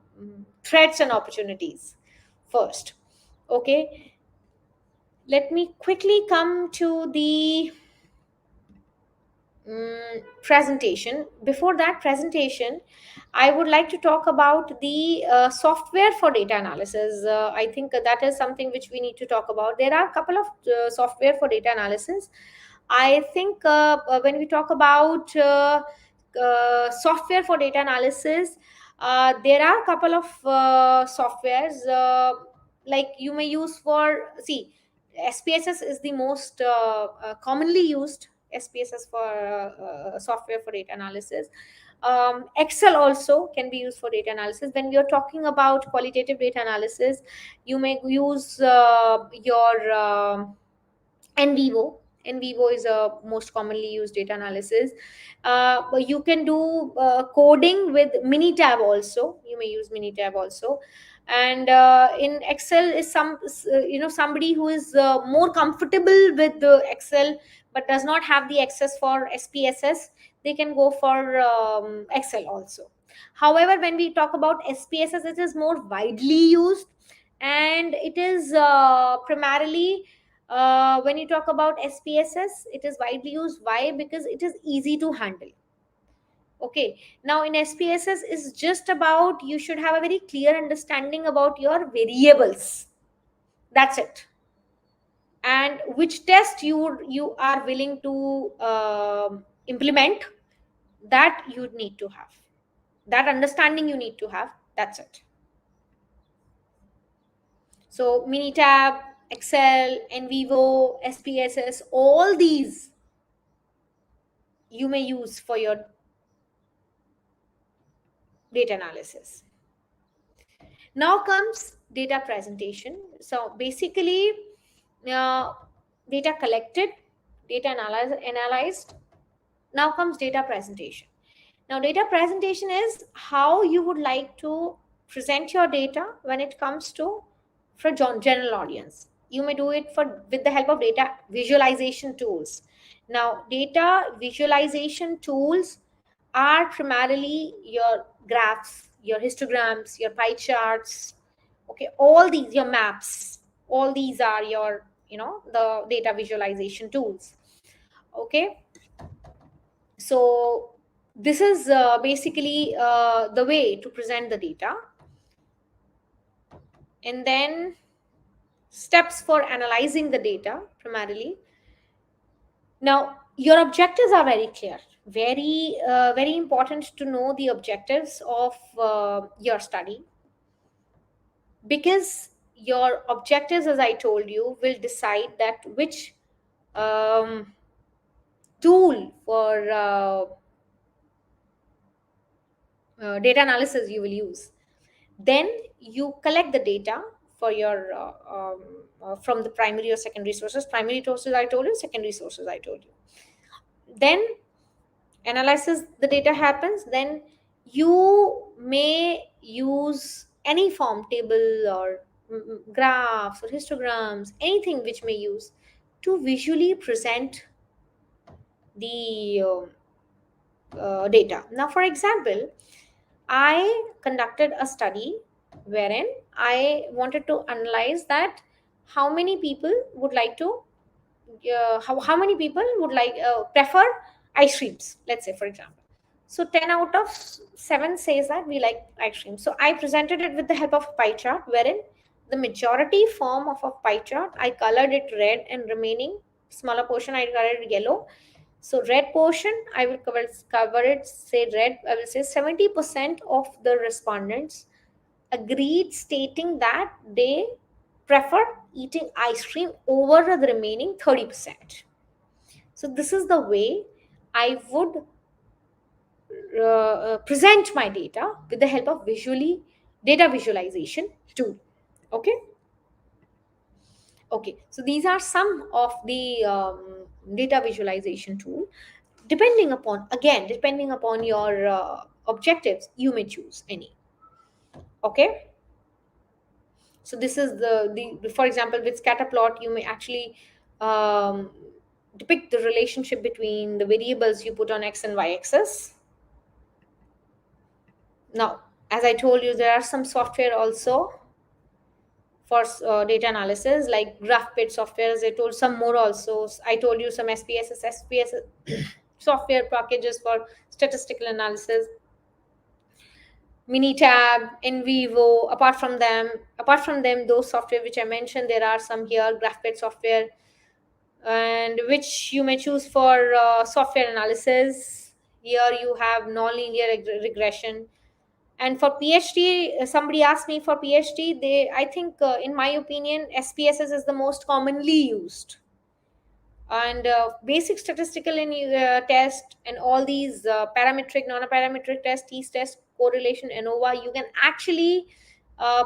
threats and opportunities first. Okay, Let me quickly come to the presentation. Before that presentation, I would like to talk about the software for data analysis. I think that is something which we need to talk about. There are a couple of software for data analysis. I think when we talk about software for data analysis, there are a couple of softwares like you may use for, see, SPSS is the most commonly used SPSS for software for data analysis. Excel also can be used for data analysis. When you're talking about qualitative data analysis, you may use your NVivo. NVivo is a most commonly used data analysis. But you can do coding with Minitab also. You may use Minitab also. And in Excel is somebody who is more comfortable with the Excel but does not have the access for SPSS. They can go for Excel also. However, when we talk about SPSS, it is more widely used, and it is primarily when you talk about SPSS, it is widely used. Why? Because it is easy to handle. Okay. Now, in SPSS, is just about you should have a very clear understanding about your variables. That's it. And which test you are willing to implement, that you need to have. That understanding you need to have. That's it. So, Minitab, Excel, NVivo, SPSS, all these you may use for your data analysis. Now comes data presentation. So basically, uh, data collected, data analyzed. Now comes data presentation. Now, data presentation is how you would like to present your data when it comes to for general audience. You may do it for with the help of data visualization tools. Now, data visualization tools are primarily your graphs, your histograms, your pie charts. Okay, all these, your maps, all these are your, the data visualization tools. Okay, so this is basically the way to present the data. And then steps for analyzing the data primarily. Now, your objectives are very clear. Very important to know the objectives of your study, because your objectives, as I told you, will decide that which um, tool for data analysis you will use. Then you collect the data for your from the primary or secondary sources. Primary sources I told you, secondary sources I told you. Then analysis the data happens. Then you may use any form, table or graphs or histograms, anything which may use to visually present the data. Now, for example, I conducted a study wherein I wanted to analyze that how many people would like to how many people would like prefer ice creams, let's say, for example. So 10 out of 7 says that we like ice cream. So I presented it with the help of a pie chart, wherein the majority form of a pie chart I colored it red, and remaining smaller portion I colored yellow. So red portion I will cover it, say red, I will say 70% of the respondents agreed, stating that they prefer eating ice cream over the remaining 30%. So this is the way I would present my data with the help of data visualization tool. Okay. Okay, so these are some of the data visualization tool. Depending upon your objectives, you may choose any. Okay, so this is the for example, with scatter plot, you may actually um, depict the relationship between the variables you put on x and y axis. Now, as I told you, there are some software also for data analysis, like graph pit software, as I told. Some more also, I told you some SPSS software packages for statistical analysis, Minitab, in Vivo. Apart from them, those software which I mentioned, there are some here, graph pit software, and which you may choose for software analysis. Here you have nonlinear regression. And for PhD, somebody asked me for PhD, they, I think, in my opinion, SPSS is the most commonly used. And basic statistical in test, and all these parametric, non-parametric test, test, correlation, ANOVA, you can actually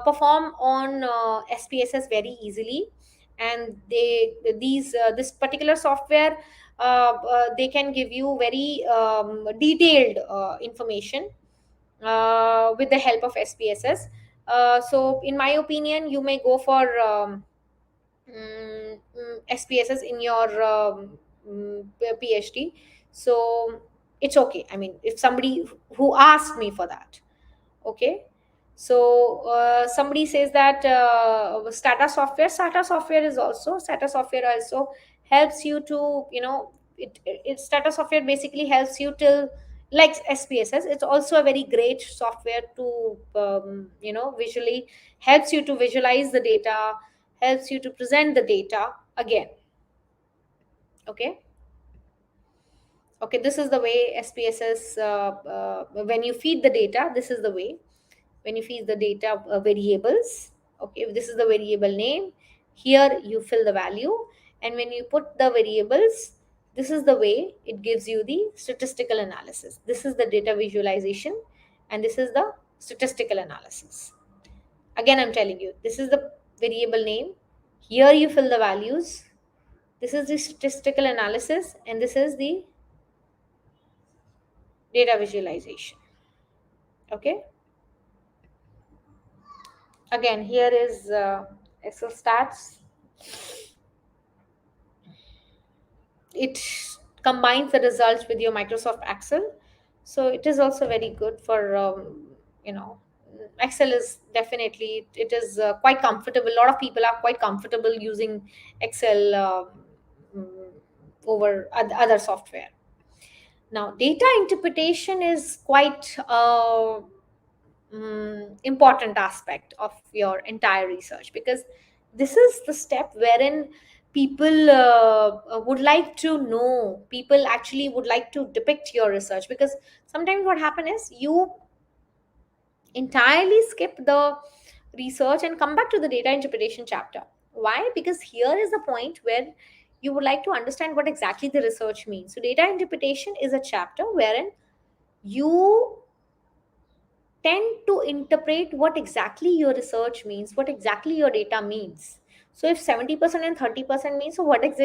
perform on SPSS very easily. And this particular software, they can give you very detailed information with the help of SPSS. So in my opinion, you may go for SPSS in your PhD. So it's okay. I mean, if somebody who asked me for that, okay. So somebody says that Stata software also helps you to, Stata software basically helps you till, like SPSS, it's also a very great software to visually, helps you to visualize the data, helps you to present the data again. Okay. Okay, this is the way SPSS, when you feed the data, this is the way. When you feed the data variables, okay, this is the variable name. Here you fill the value, and when you put the variables, this is the way it gives you the statistical analysis. This is the data visualization, and this is the statistical analysis. Again, I'm telling you, this is the variable name. Here you fill the values. This is the statistical analysis, and this is the data visualization. Okay. Again, here is Excel stats. It combines the results with your Microsoft Excel, so it is also very good for you know Excel is definitely, it is quite comfortable. A lot of people are quite comfortable using Excel mm, over other software. Now, data interpretation is quite important aspect of your entire research, because this is the step wherein people would like to know, people actually would like to depict your research. Because sometimes what happen is, you entirely skip the research and come back to the data interpretation chapter. Why? Because here is the point where you would like to understand what exactly the research means. So data interpretation is a chapter wherein you tend to interpret what exactly your research means, what exactly your data means. So if 70% and 30% means, so what does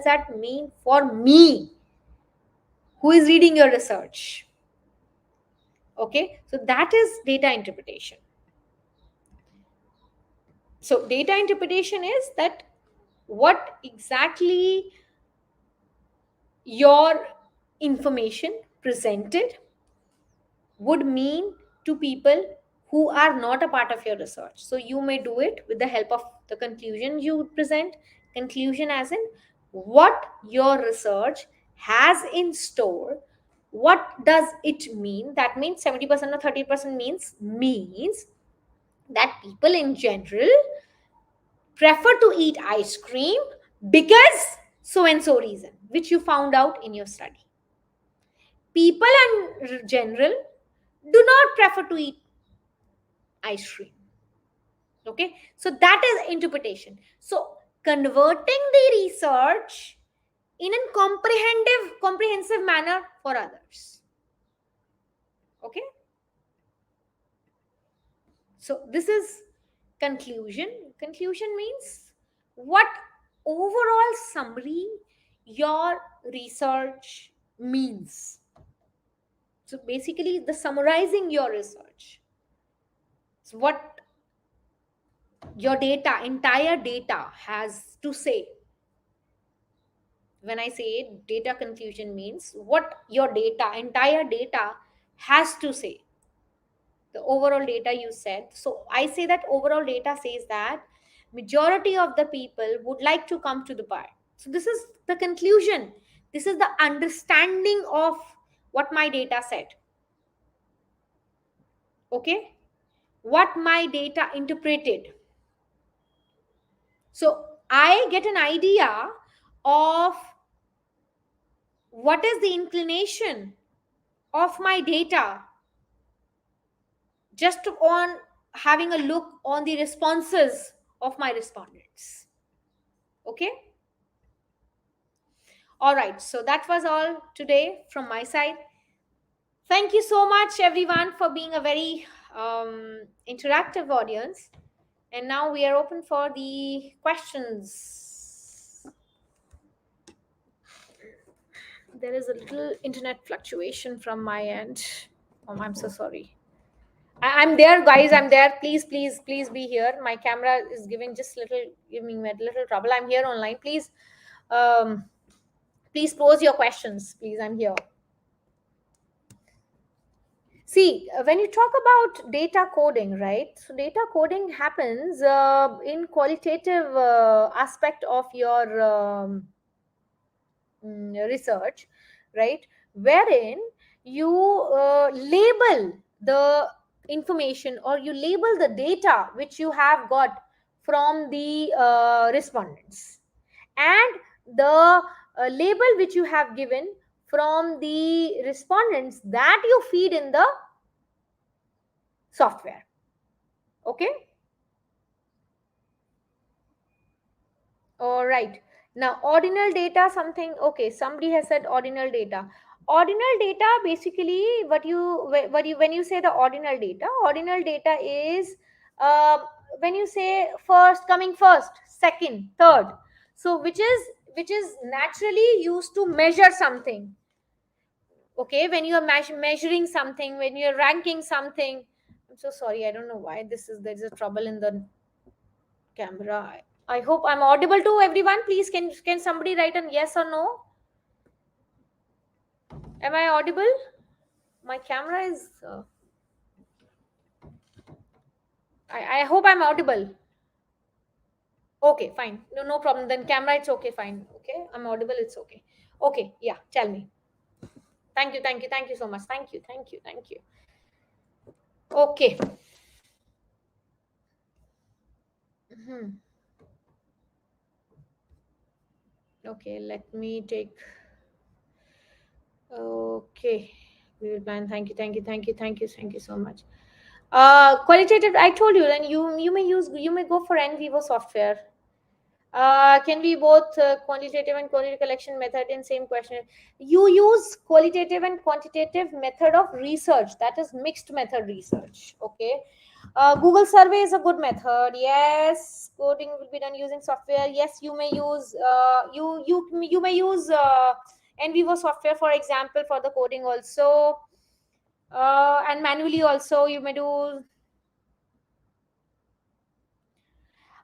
that mean for me, who is reading your research? Okay, so that is data interpretation. So data interpretation is that what exactly your information presented would mean to people who are not a part of your research. So you may do it with the help of the conclusion you present. Conclusion as in what your research has in store. What does it mean? That means 70% or 30% means that people in general prefer to eat ice cream because so and so reason, which you found out in your study. People in general do not prefer to eat ice cream. Okay, so that is interpretation. So converting the research in a comprehensive manner for others. Okay, so this is conclusion. Conclusion means what overall summary your research means. So basically the summarizing your research. So what your entire data has to say. When I say data conclusion means what your entire data has to say. The overall data you said. So I say that overall data says that majority of the people would like to come to the bar. So this is the conclusion. This is the understanding of what my data said. Okay, what my data interpreted. So I get an idea of what is the inclination of my data just on having a look on the responses of my respondents. Okay, all right, so that was all today from my side. Thank you so much everyone for being a very interactive audience, and now we are open for the questions. There is a little internet fluctuation from my end. I'm so sorry. I'm there, guys. I'm there. Please, please, please be here. My camera is giving me a little trouble. I'm here online. Please, um, please pose your questions. Please, I'm here. See, when you talk about data coding, right? So data coding happens in qualitative aspect of your research, right? Wherein you label the information, or you label the data which you have got from the respondents, and the label which you have given from the respondents, that you feed in the software. Okay, all right. Now ordinal data, something, okay, somebody has said ordinal data. Ordinal data, basically, when you say the ordinal data is uh, when you say first coming first, second, third. So which is naturally used to measure something. Okay, when you are measuring something, when you're ranking something. I'm so sorry, I don't know why there's a trouble in the camera. I hope I'm audible to everyone. Please, can somebody write an yes or no? Am I audible? My camera is. I hope I'm audible. Okay, fine. No, no problem. Then camera, it's okay, fine. Okay, I'm audible. It's okay. Okay, yeah. Tell me. Thank you, thank you, thank you so much. Thank you, thank you, thank you. Okay. Mhm. Okay, let me take. Okay, we will plan. Thank you, thank you, thank you, thank you, thank you so much. Qualitative, I told you, then you may go for n vivo software. Can we both quantitative and qualitative collection method in same question? You use qualitative and quantitative method of research, that is mixed method research. Okay, Google survey is a good method. Yes, coding will be done using software. Yes, you may use you may use n vivo software, for example, for the coding also, and manually also you may do.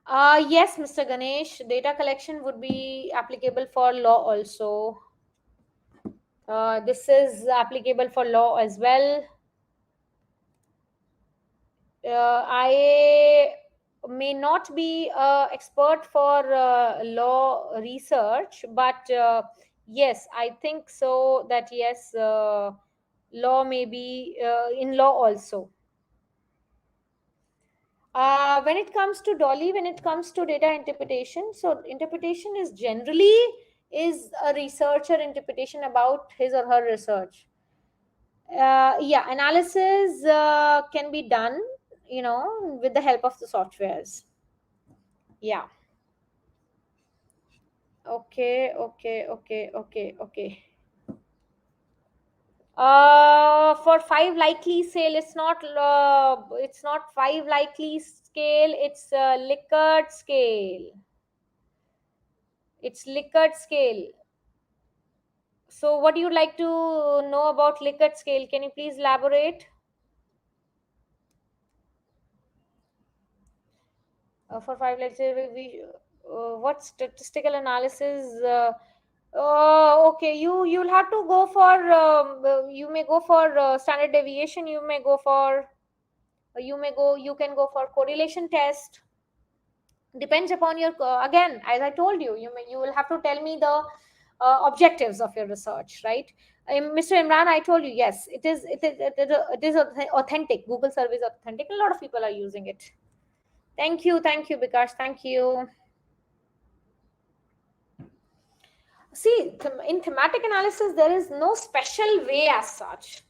Yes, Mr. Ganesh, data collection would be applicable for law also. This is applicable for law as well. I may not be expert for law research, but yes, I think so that yes, law may be in law also. When it comes to Dolly, when it comes to data interpretation, so interpretation is generally is a researcher interpretation about his or her research. Yeah, analysis can be done, with the help of the softwares. Yeah. Okay, okay, okay, okay, okay. For five likely sale, it's not five likely scale, it's Likert scale. It's Likert scale. So, what do you like to know about Likert scale? Can you please elaborate? For five, let's say what statistical analysis? Okay, you'll have to go for. You may go for standard deviation. You may go for. You can go for correlation test. Depends upon your again, as I told you, you will have to tell me the objectives of your research, right? Mr. Imran, I told you, yes, it is authentic. Google survey is authentic. A lot of people are using it. Thank you, Bikash, thank you. See, in thematic analysis, there is no special way as such.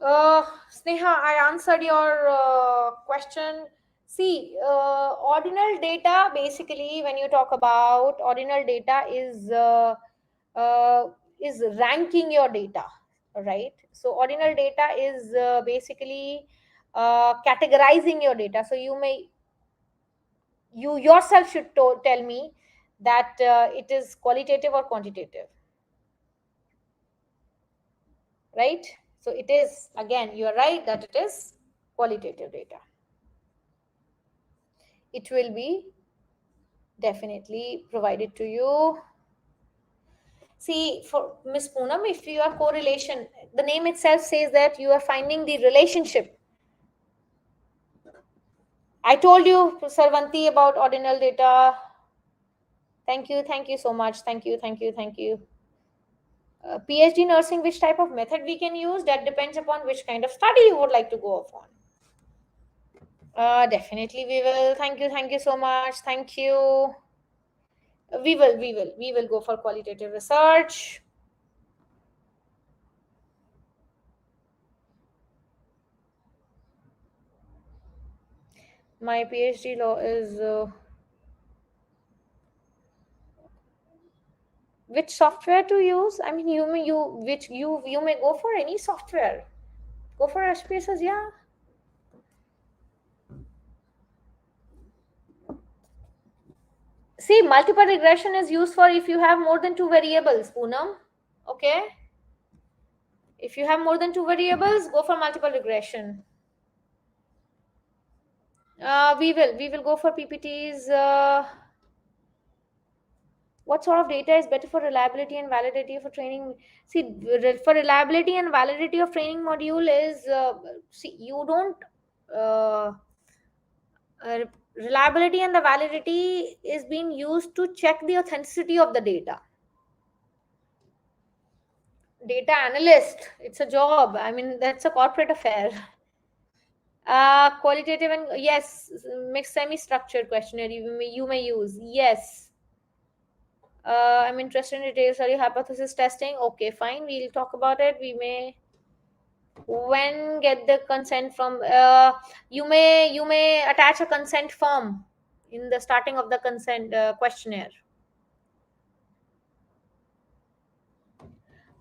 Sneha, I answered your question. See, ordinal data, basically, when you talk about ordinal data, is ranking your data, right? So, ordinal data is basically categorizing your data. So, you yourself should tell me that it is qualitative or quantitative, right? So, it is, again, you are right that it is qualitative data. It will be definitely provided to you. See, for Miss Poonam, if you are correlation, the name itself says that you are finding the relationship. I told you, Sarvanti, about ordinal data. Thank you so much. Thank you. PhD nursing, which type of method we can use? That depends upon which kind of study you would like to go off on. Definitely we will. Thank you so much. Thank you. We will go for qualitative research. My PhD law is which software to use. I mean, you may go for any software. Go for SPSS, yeah. See, multiple regression is used for if you have more than two variables, Poonam. Okay. If you have more than two variables, go for multiple regression. We will go for PPTs. What sort of data is better for reliability and validity for training? See, for reliability and validity of training module is see, you don't uh, uh, reliability and the validity is being used to check the authenticity of the data. Data analyst, it's a job. I mean, that's a corporate affair. Qualitative and yes, mixed semi-structured questionnaire you may use. Yes. I'm interested in details. Are you hypothesis testing? Okay, fine. We'll talk about it. We may when get the consent from you may attach a consent form in the starting of the consent questionnaire.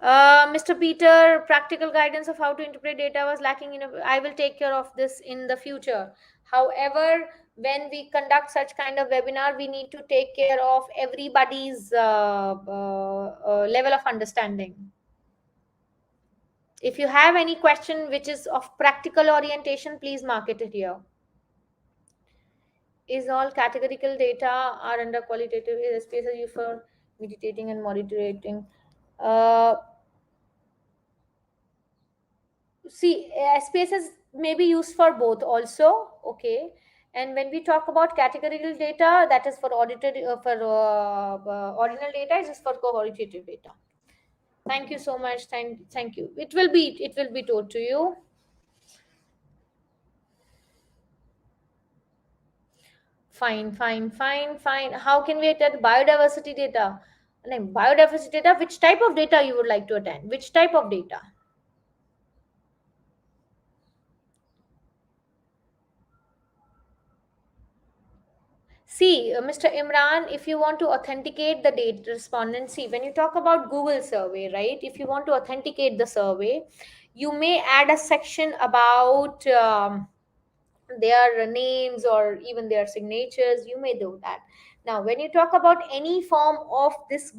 Mr. Peter, practical guidance of how to interpret data was lacking I will take care of this in the future. However, when we conduct such kind of webinar, we need to take care of everybody's level of understanding. If you have any question which is of practical orientation, please mark it here. Is all categorical data are under qualitative spaces you for meditating and monitoring? Uh, See, spaces may be used for both also. Okay. And when we talk about categorical data, that is for audited ordinal data, it is for qualitative data. Thank you so much. Thank you. It will be told to you. Fine. How can we attend biodiversity data? Like biodiversity data, which type of data you would like to attend? Which type of data? See, Mr. Imran, if you want to authenticate the data respondent, see, when you talk about Google survey, right? If you want to authenticate the survey, you may add a section about their names or even their signatures. You may do that. Now, when you talk about any form of this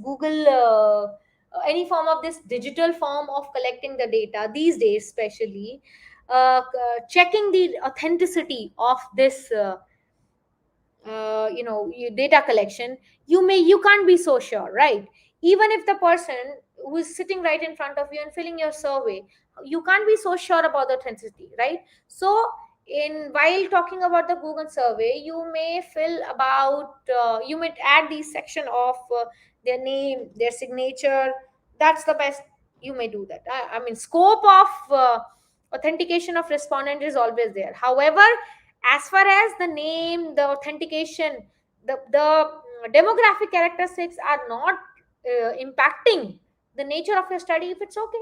any form of this digital form of collecting the data these days, especially checking the authenticity of this. Data collection, you can't be so sure, right? Even if the person who is sitting right in front of you and filling your survey, you can't be so sure about the authenticity, right? So in while talking about the Google survey, you may fill about you might add the section of their name, their signature. That's the best. You may do that. I mean, scope of authentication of respondent is always there. However, as far as the name, the authentication, the demographic characteristics are not impacting the nature of your study, if it's okay.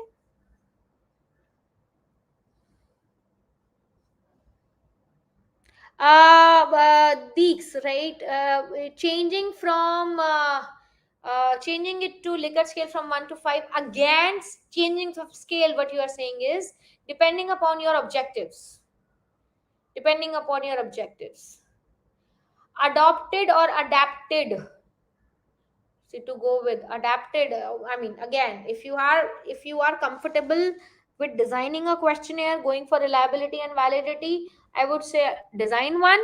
Deeks, right? Changing from changing it to Likert scale from 1 to 5. Again, changing of scale, what you are saying is depending upon your objectives. Depending upon your objectives. Adopted or adapted. See, to go with adapted, I mean, again, if you are comfortable with designing a questionnaire, going for reliability and validity, I would say design one.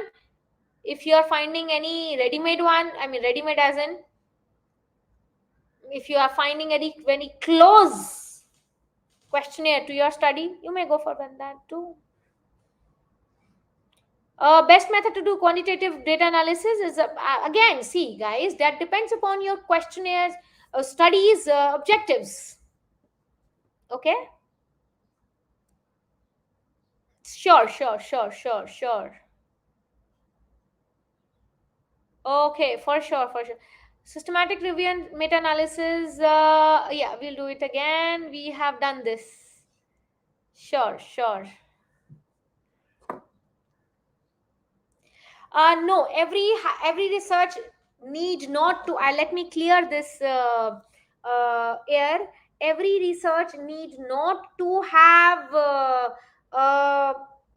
If you are finding any ready-made one, I mean ready-made as in, if you are finding any very close questionnaire to your study, you may go for that too. Best method to do quantitative data analysis is again, see guys, that depends upon your questionnaires, studies, objectives. Okay, sure. Okay, for sure. Systematic review and meta-analysis, yeah, we'll do it again. We have done this. Sure. No, every research need not to. Let me clear this air. Every research need not to have uh, a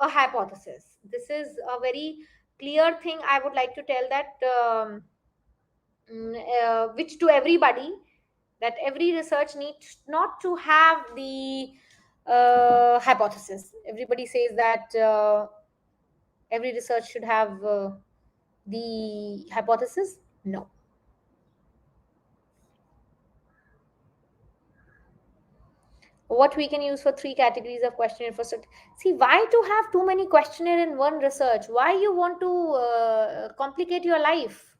hypothesis. This is a very clear thing. I would like to tell that, which to everybody, that every research needs not to have the hypothesis. Everybody says that every research should have the hypothesis. No. What we can use for three categories of questionnaire for see, why to have too many questionnaire in one research? Why you want to complicate your life?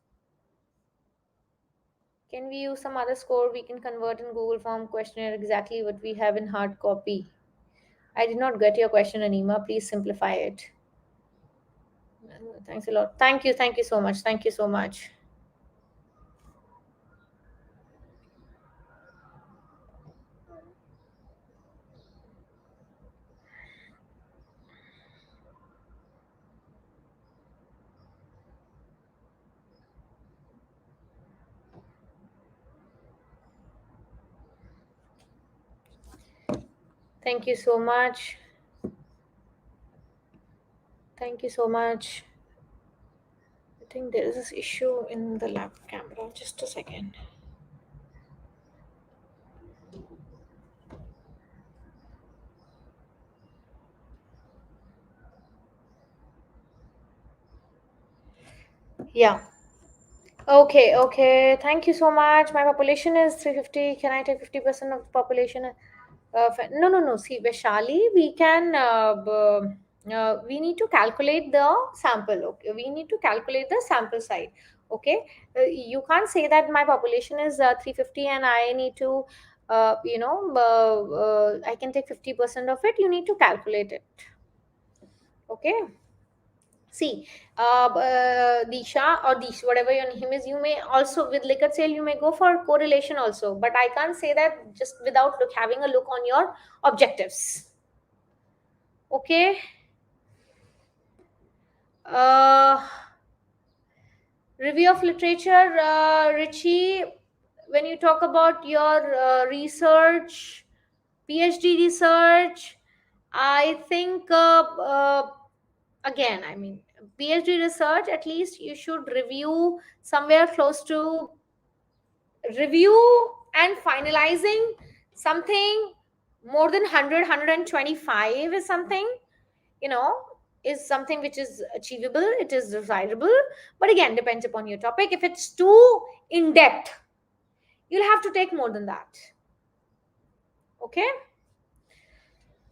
Can we use some other score we can convert in Google form questionnaire exactly what we have in hard copy? I did not get your question, Anima. Please simplify it. Thanks a lot. Thank you so much. Thank you so much. Thank you so much. Thank you so much. I think there is this issue in the lab camera. Just a second. Yeah. Okay. Thank you so much. My population is 350. Can I take 50% of the population? No. See, Vaishali, we need to calculate the sample. Okay, we need to calculate the sample size. Okay, you can't say that my population is 350 and I need to, I can take 50% of it. You need to calculate it. Okay. See, Disha or Dish, whatever your name is, you may also with liquor sale you may go for correlation also, but I can't say that just without having a look on your objectives. Okay. Uh, Review of literature, Richie. When you talk about your research, PhD research, I think again, I mean, PhD research, at least you should review somewhere close to review and finalizing something more than 100 is something, you know, is something which is achievable, it is desirable, but again depends upon your topic. If it's too in depth, you'll have to take more than that. Okay.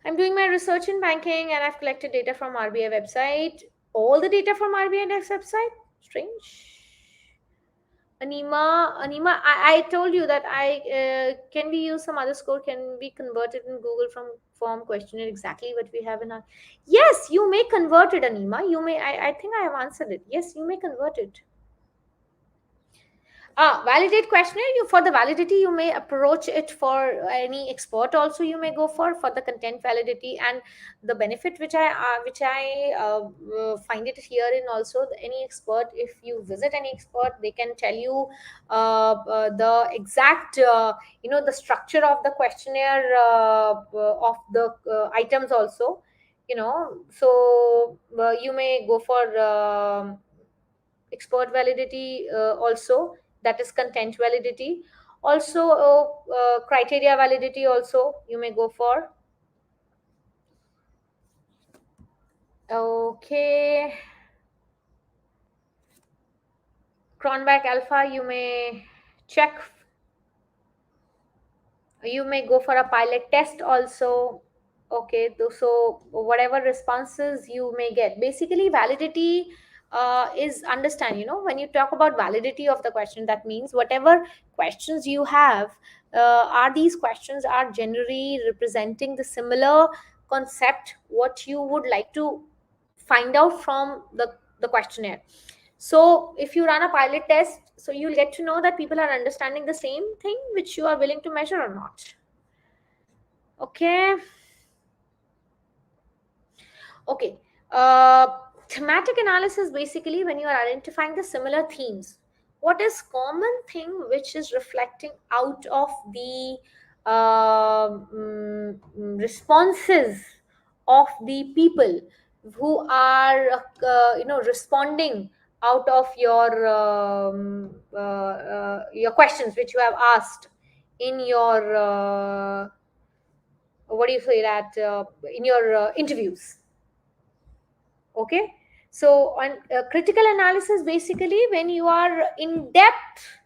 I I'm doing my research in banking and I've collected data from RBI website. All the data from RBI website? Strange. I told you that can we use some other score? Can be converted in Google from form questionnaire exactly what we have in our. Yes, you may convert it, Anima. You may. I think I have answered it. Yes, you may convert it. Validate questionnaire. You for the validity, you may approach it for any expert. Also, you may go for the content validity and the benefit which I find it here in also any expert. If you visit any expert, they can tell you the exact the structure of the questionnaire of the items also. You may go for. Expert validity also, that is content validity, also criteria validity also you may go for. Okay, cronbach alpha you may check. You may go for a pilot test also. Okay, so whatever responses you may get, basically validity is understand, when you talk about validity of the question, that means whatever questions you have, are these questions are generally representing the similar concept what you would like to find out from the questionnaire. So if you run a pilot test, so you'll get to know that people are understanding the same thing which you are willing to measure or not. Okay. Okay. uh, Thematic analysis, basically when you are identifying the similar themes, what is common thing which is reflecting out of the responses of the people who are responding out of your questions which you have asked in your what do you say that in your interviews. Okay, so on critical analysis, basically when you are in depth,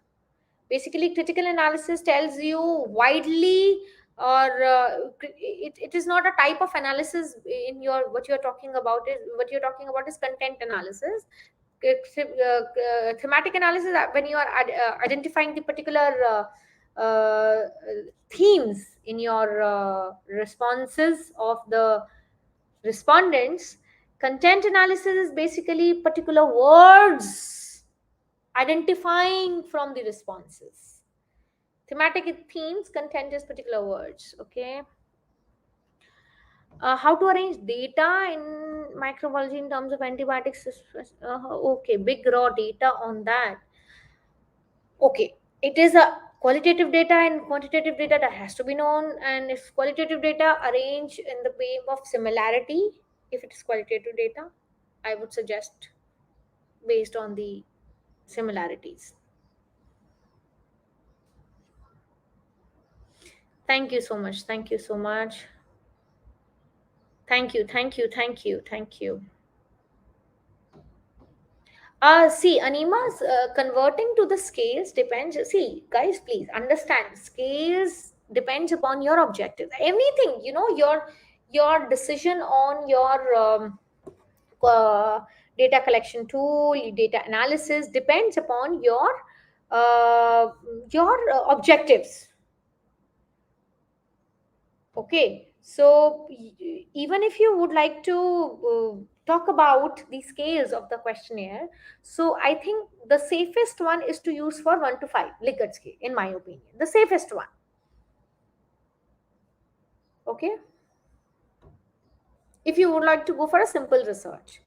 basically critical analysis tells you widely, or it is not a type of analysis in your what you're talking about is what you're talking about is content analysis. Thematic analysis, when you are identifying the particular themes in your responses of the respondents. Content analysis is basically particular words identifying from the responses. Thematic is themes, content is particular words. Okay. How to arrange data in microbiology in terms of antibiotics? Okay, big raw data on that. Okay, it is a qualitative data and quantitative data that has to be known. And if qualitative data arrange in the way of similarity, if it is qualitative data, I would suggest based on the similarities. Thank you so much. Thank you so much. Thank you. Thank you. Thank you. Thank you. See, Anima's converting to the scales depends. See, guys, please understand. Scales depends upon your objective. Anything, your decision on your uh, data collection tool, data analysis depends upon uh, your objectives. Okay, so even if you would like to talk about the scales of the questionnaire, so I think the safest one is to use for 1 to 5 Likert scale, in my opinion. The safest one. Okay, if you would like to go for a simple research,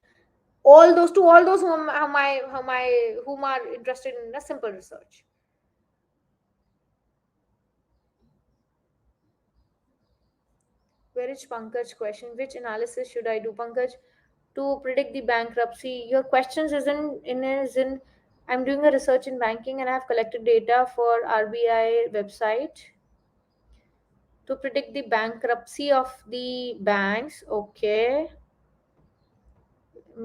all those whom are interested in a simple research. Where is Pankaj question? Which analysis should I do, Pankaj? To predict the bankruptcy. Your questions is in I'm doing a research in banking and I have collected data for RBI website to predict the bankruptcy of the banks. Okay.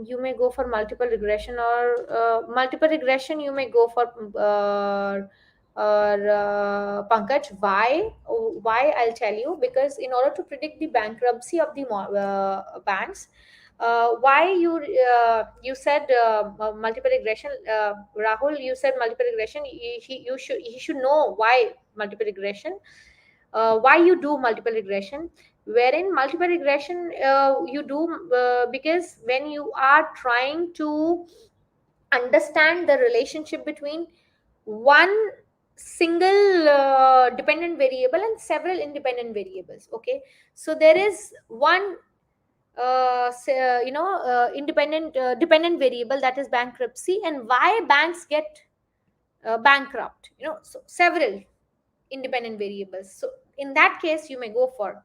You may go for multiple regression, or multiple regression you may go for or Pankaj, why? Why, I'll tell you. Because in order to predict the bankruptcy of the banks, why you said multiple regression, Rahul, you said multiple regression. He should know why multiple regression, why you do multiple regression. Wherein multiple regression you do because when you are trying to understand the relationship between one single dependent variable and several independent variables. Okay, so there is one independent dependent variable, that is bankruptcy, and why banks get bankrupt, so several independent variables. So in that case you may go for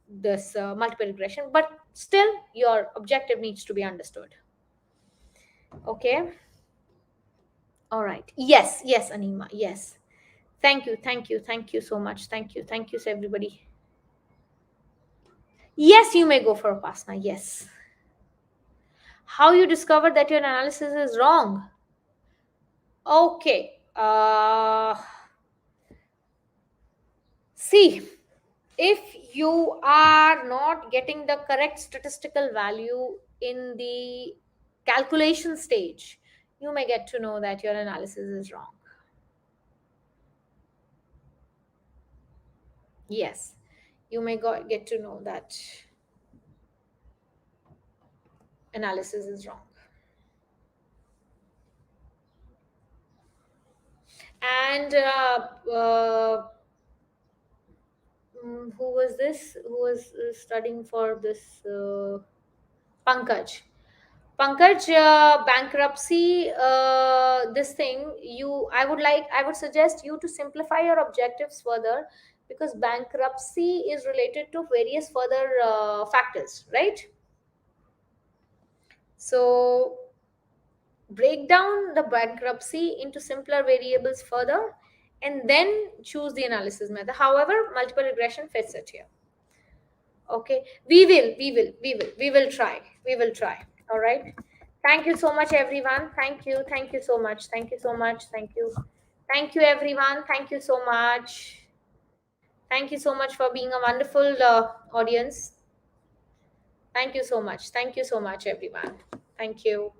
this multiple regression, but still your objective needs to be understood. Okay. All right. Yes, yes, Anima. Yes. Thank you, thank you, thank you so much. Thank you, so everybody. Yes, you may go for Upasana. Yes. How you discover that your analysis is wrong? Okay. See, if you are not getting the correct statistical value in the calculation stage, you may get to know that your analysis is wrong. Yes, you may get to know that analysis is wrong. And who was this? Who was studying for this? Pankaj. Pankaj, bankruptcy. This thing, I would suggest you to simplify your objectives further, because bankruptcy is related to various further factors, right? So break down the bankruptcy into simpler variables further, and then choose the analysis method. However, multiple regression fits it here. Okay, we will try. We will try. All right. Thank you so much, everyone. Thank you so much. Thank you so much. Thank you, everyone. Thank you so much. Thank you so much for being a wonderful audience. Thank you so much. Thank you so much, everyone. Thank you.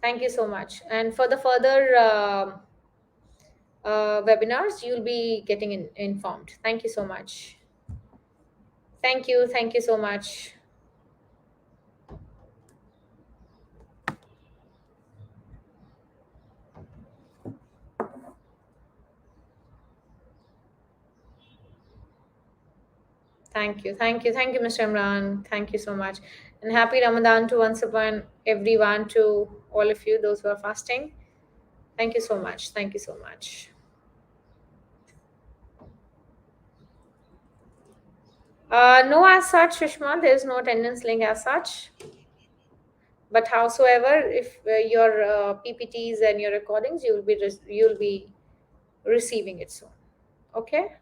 Thank you so much. And for the further webinars, you'll be getting informed. Thank you so much. Thank you. Thank you so much. Thank you. Thank you. Thank you, Mr. Imran. Thank you so much. And happy Ramadan to once upon everyone, to all of you, those who are fasting. Thank you so much. Thank you so much. No, as such, Shishma, there is no attendance link as such. But howsoever, if your PPTs and your recordings, you'll be receiving it soon. Okay.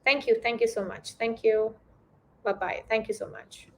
Thank you. Thank you so much. Thank you. Bye bye. Thank you so much.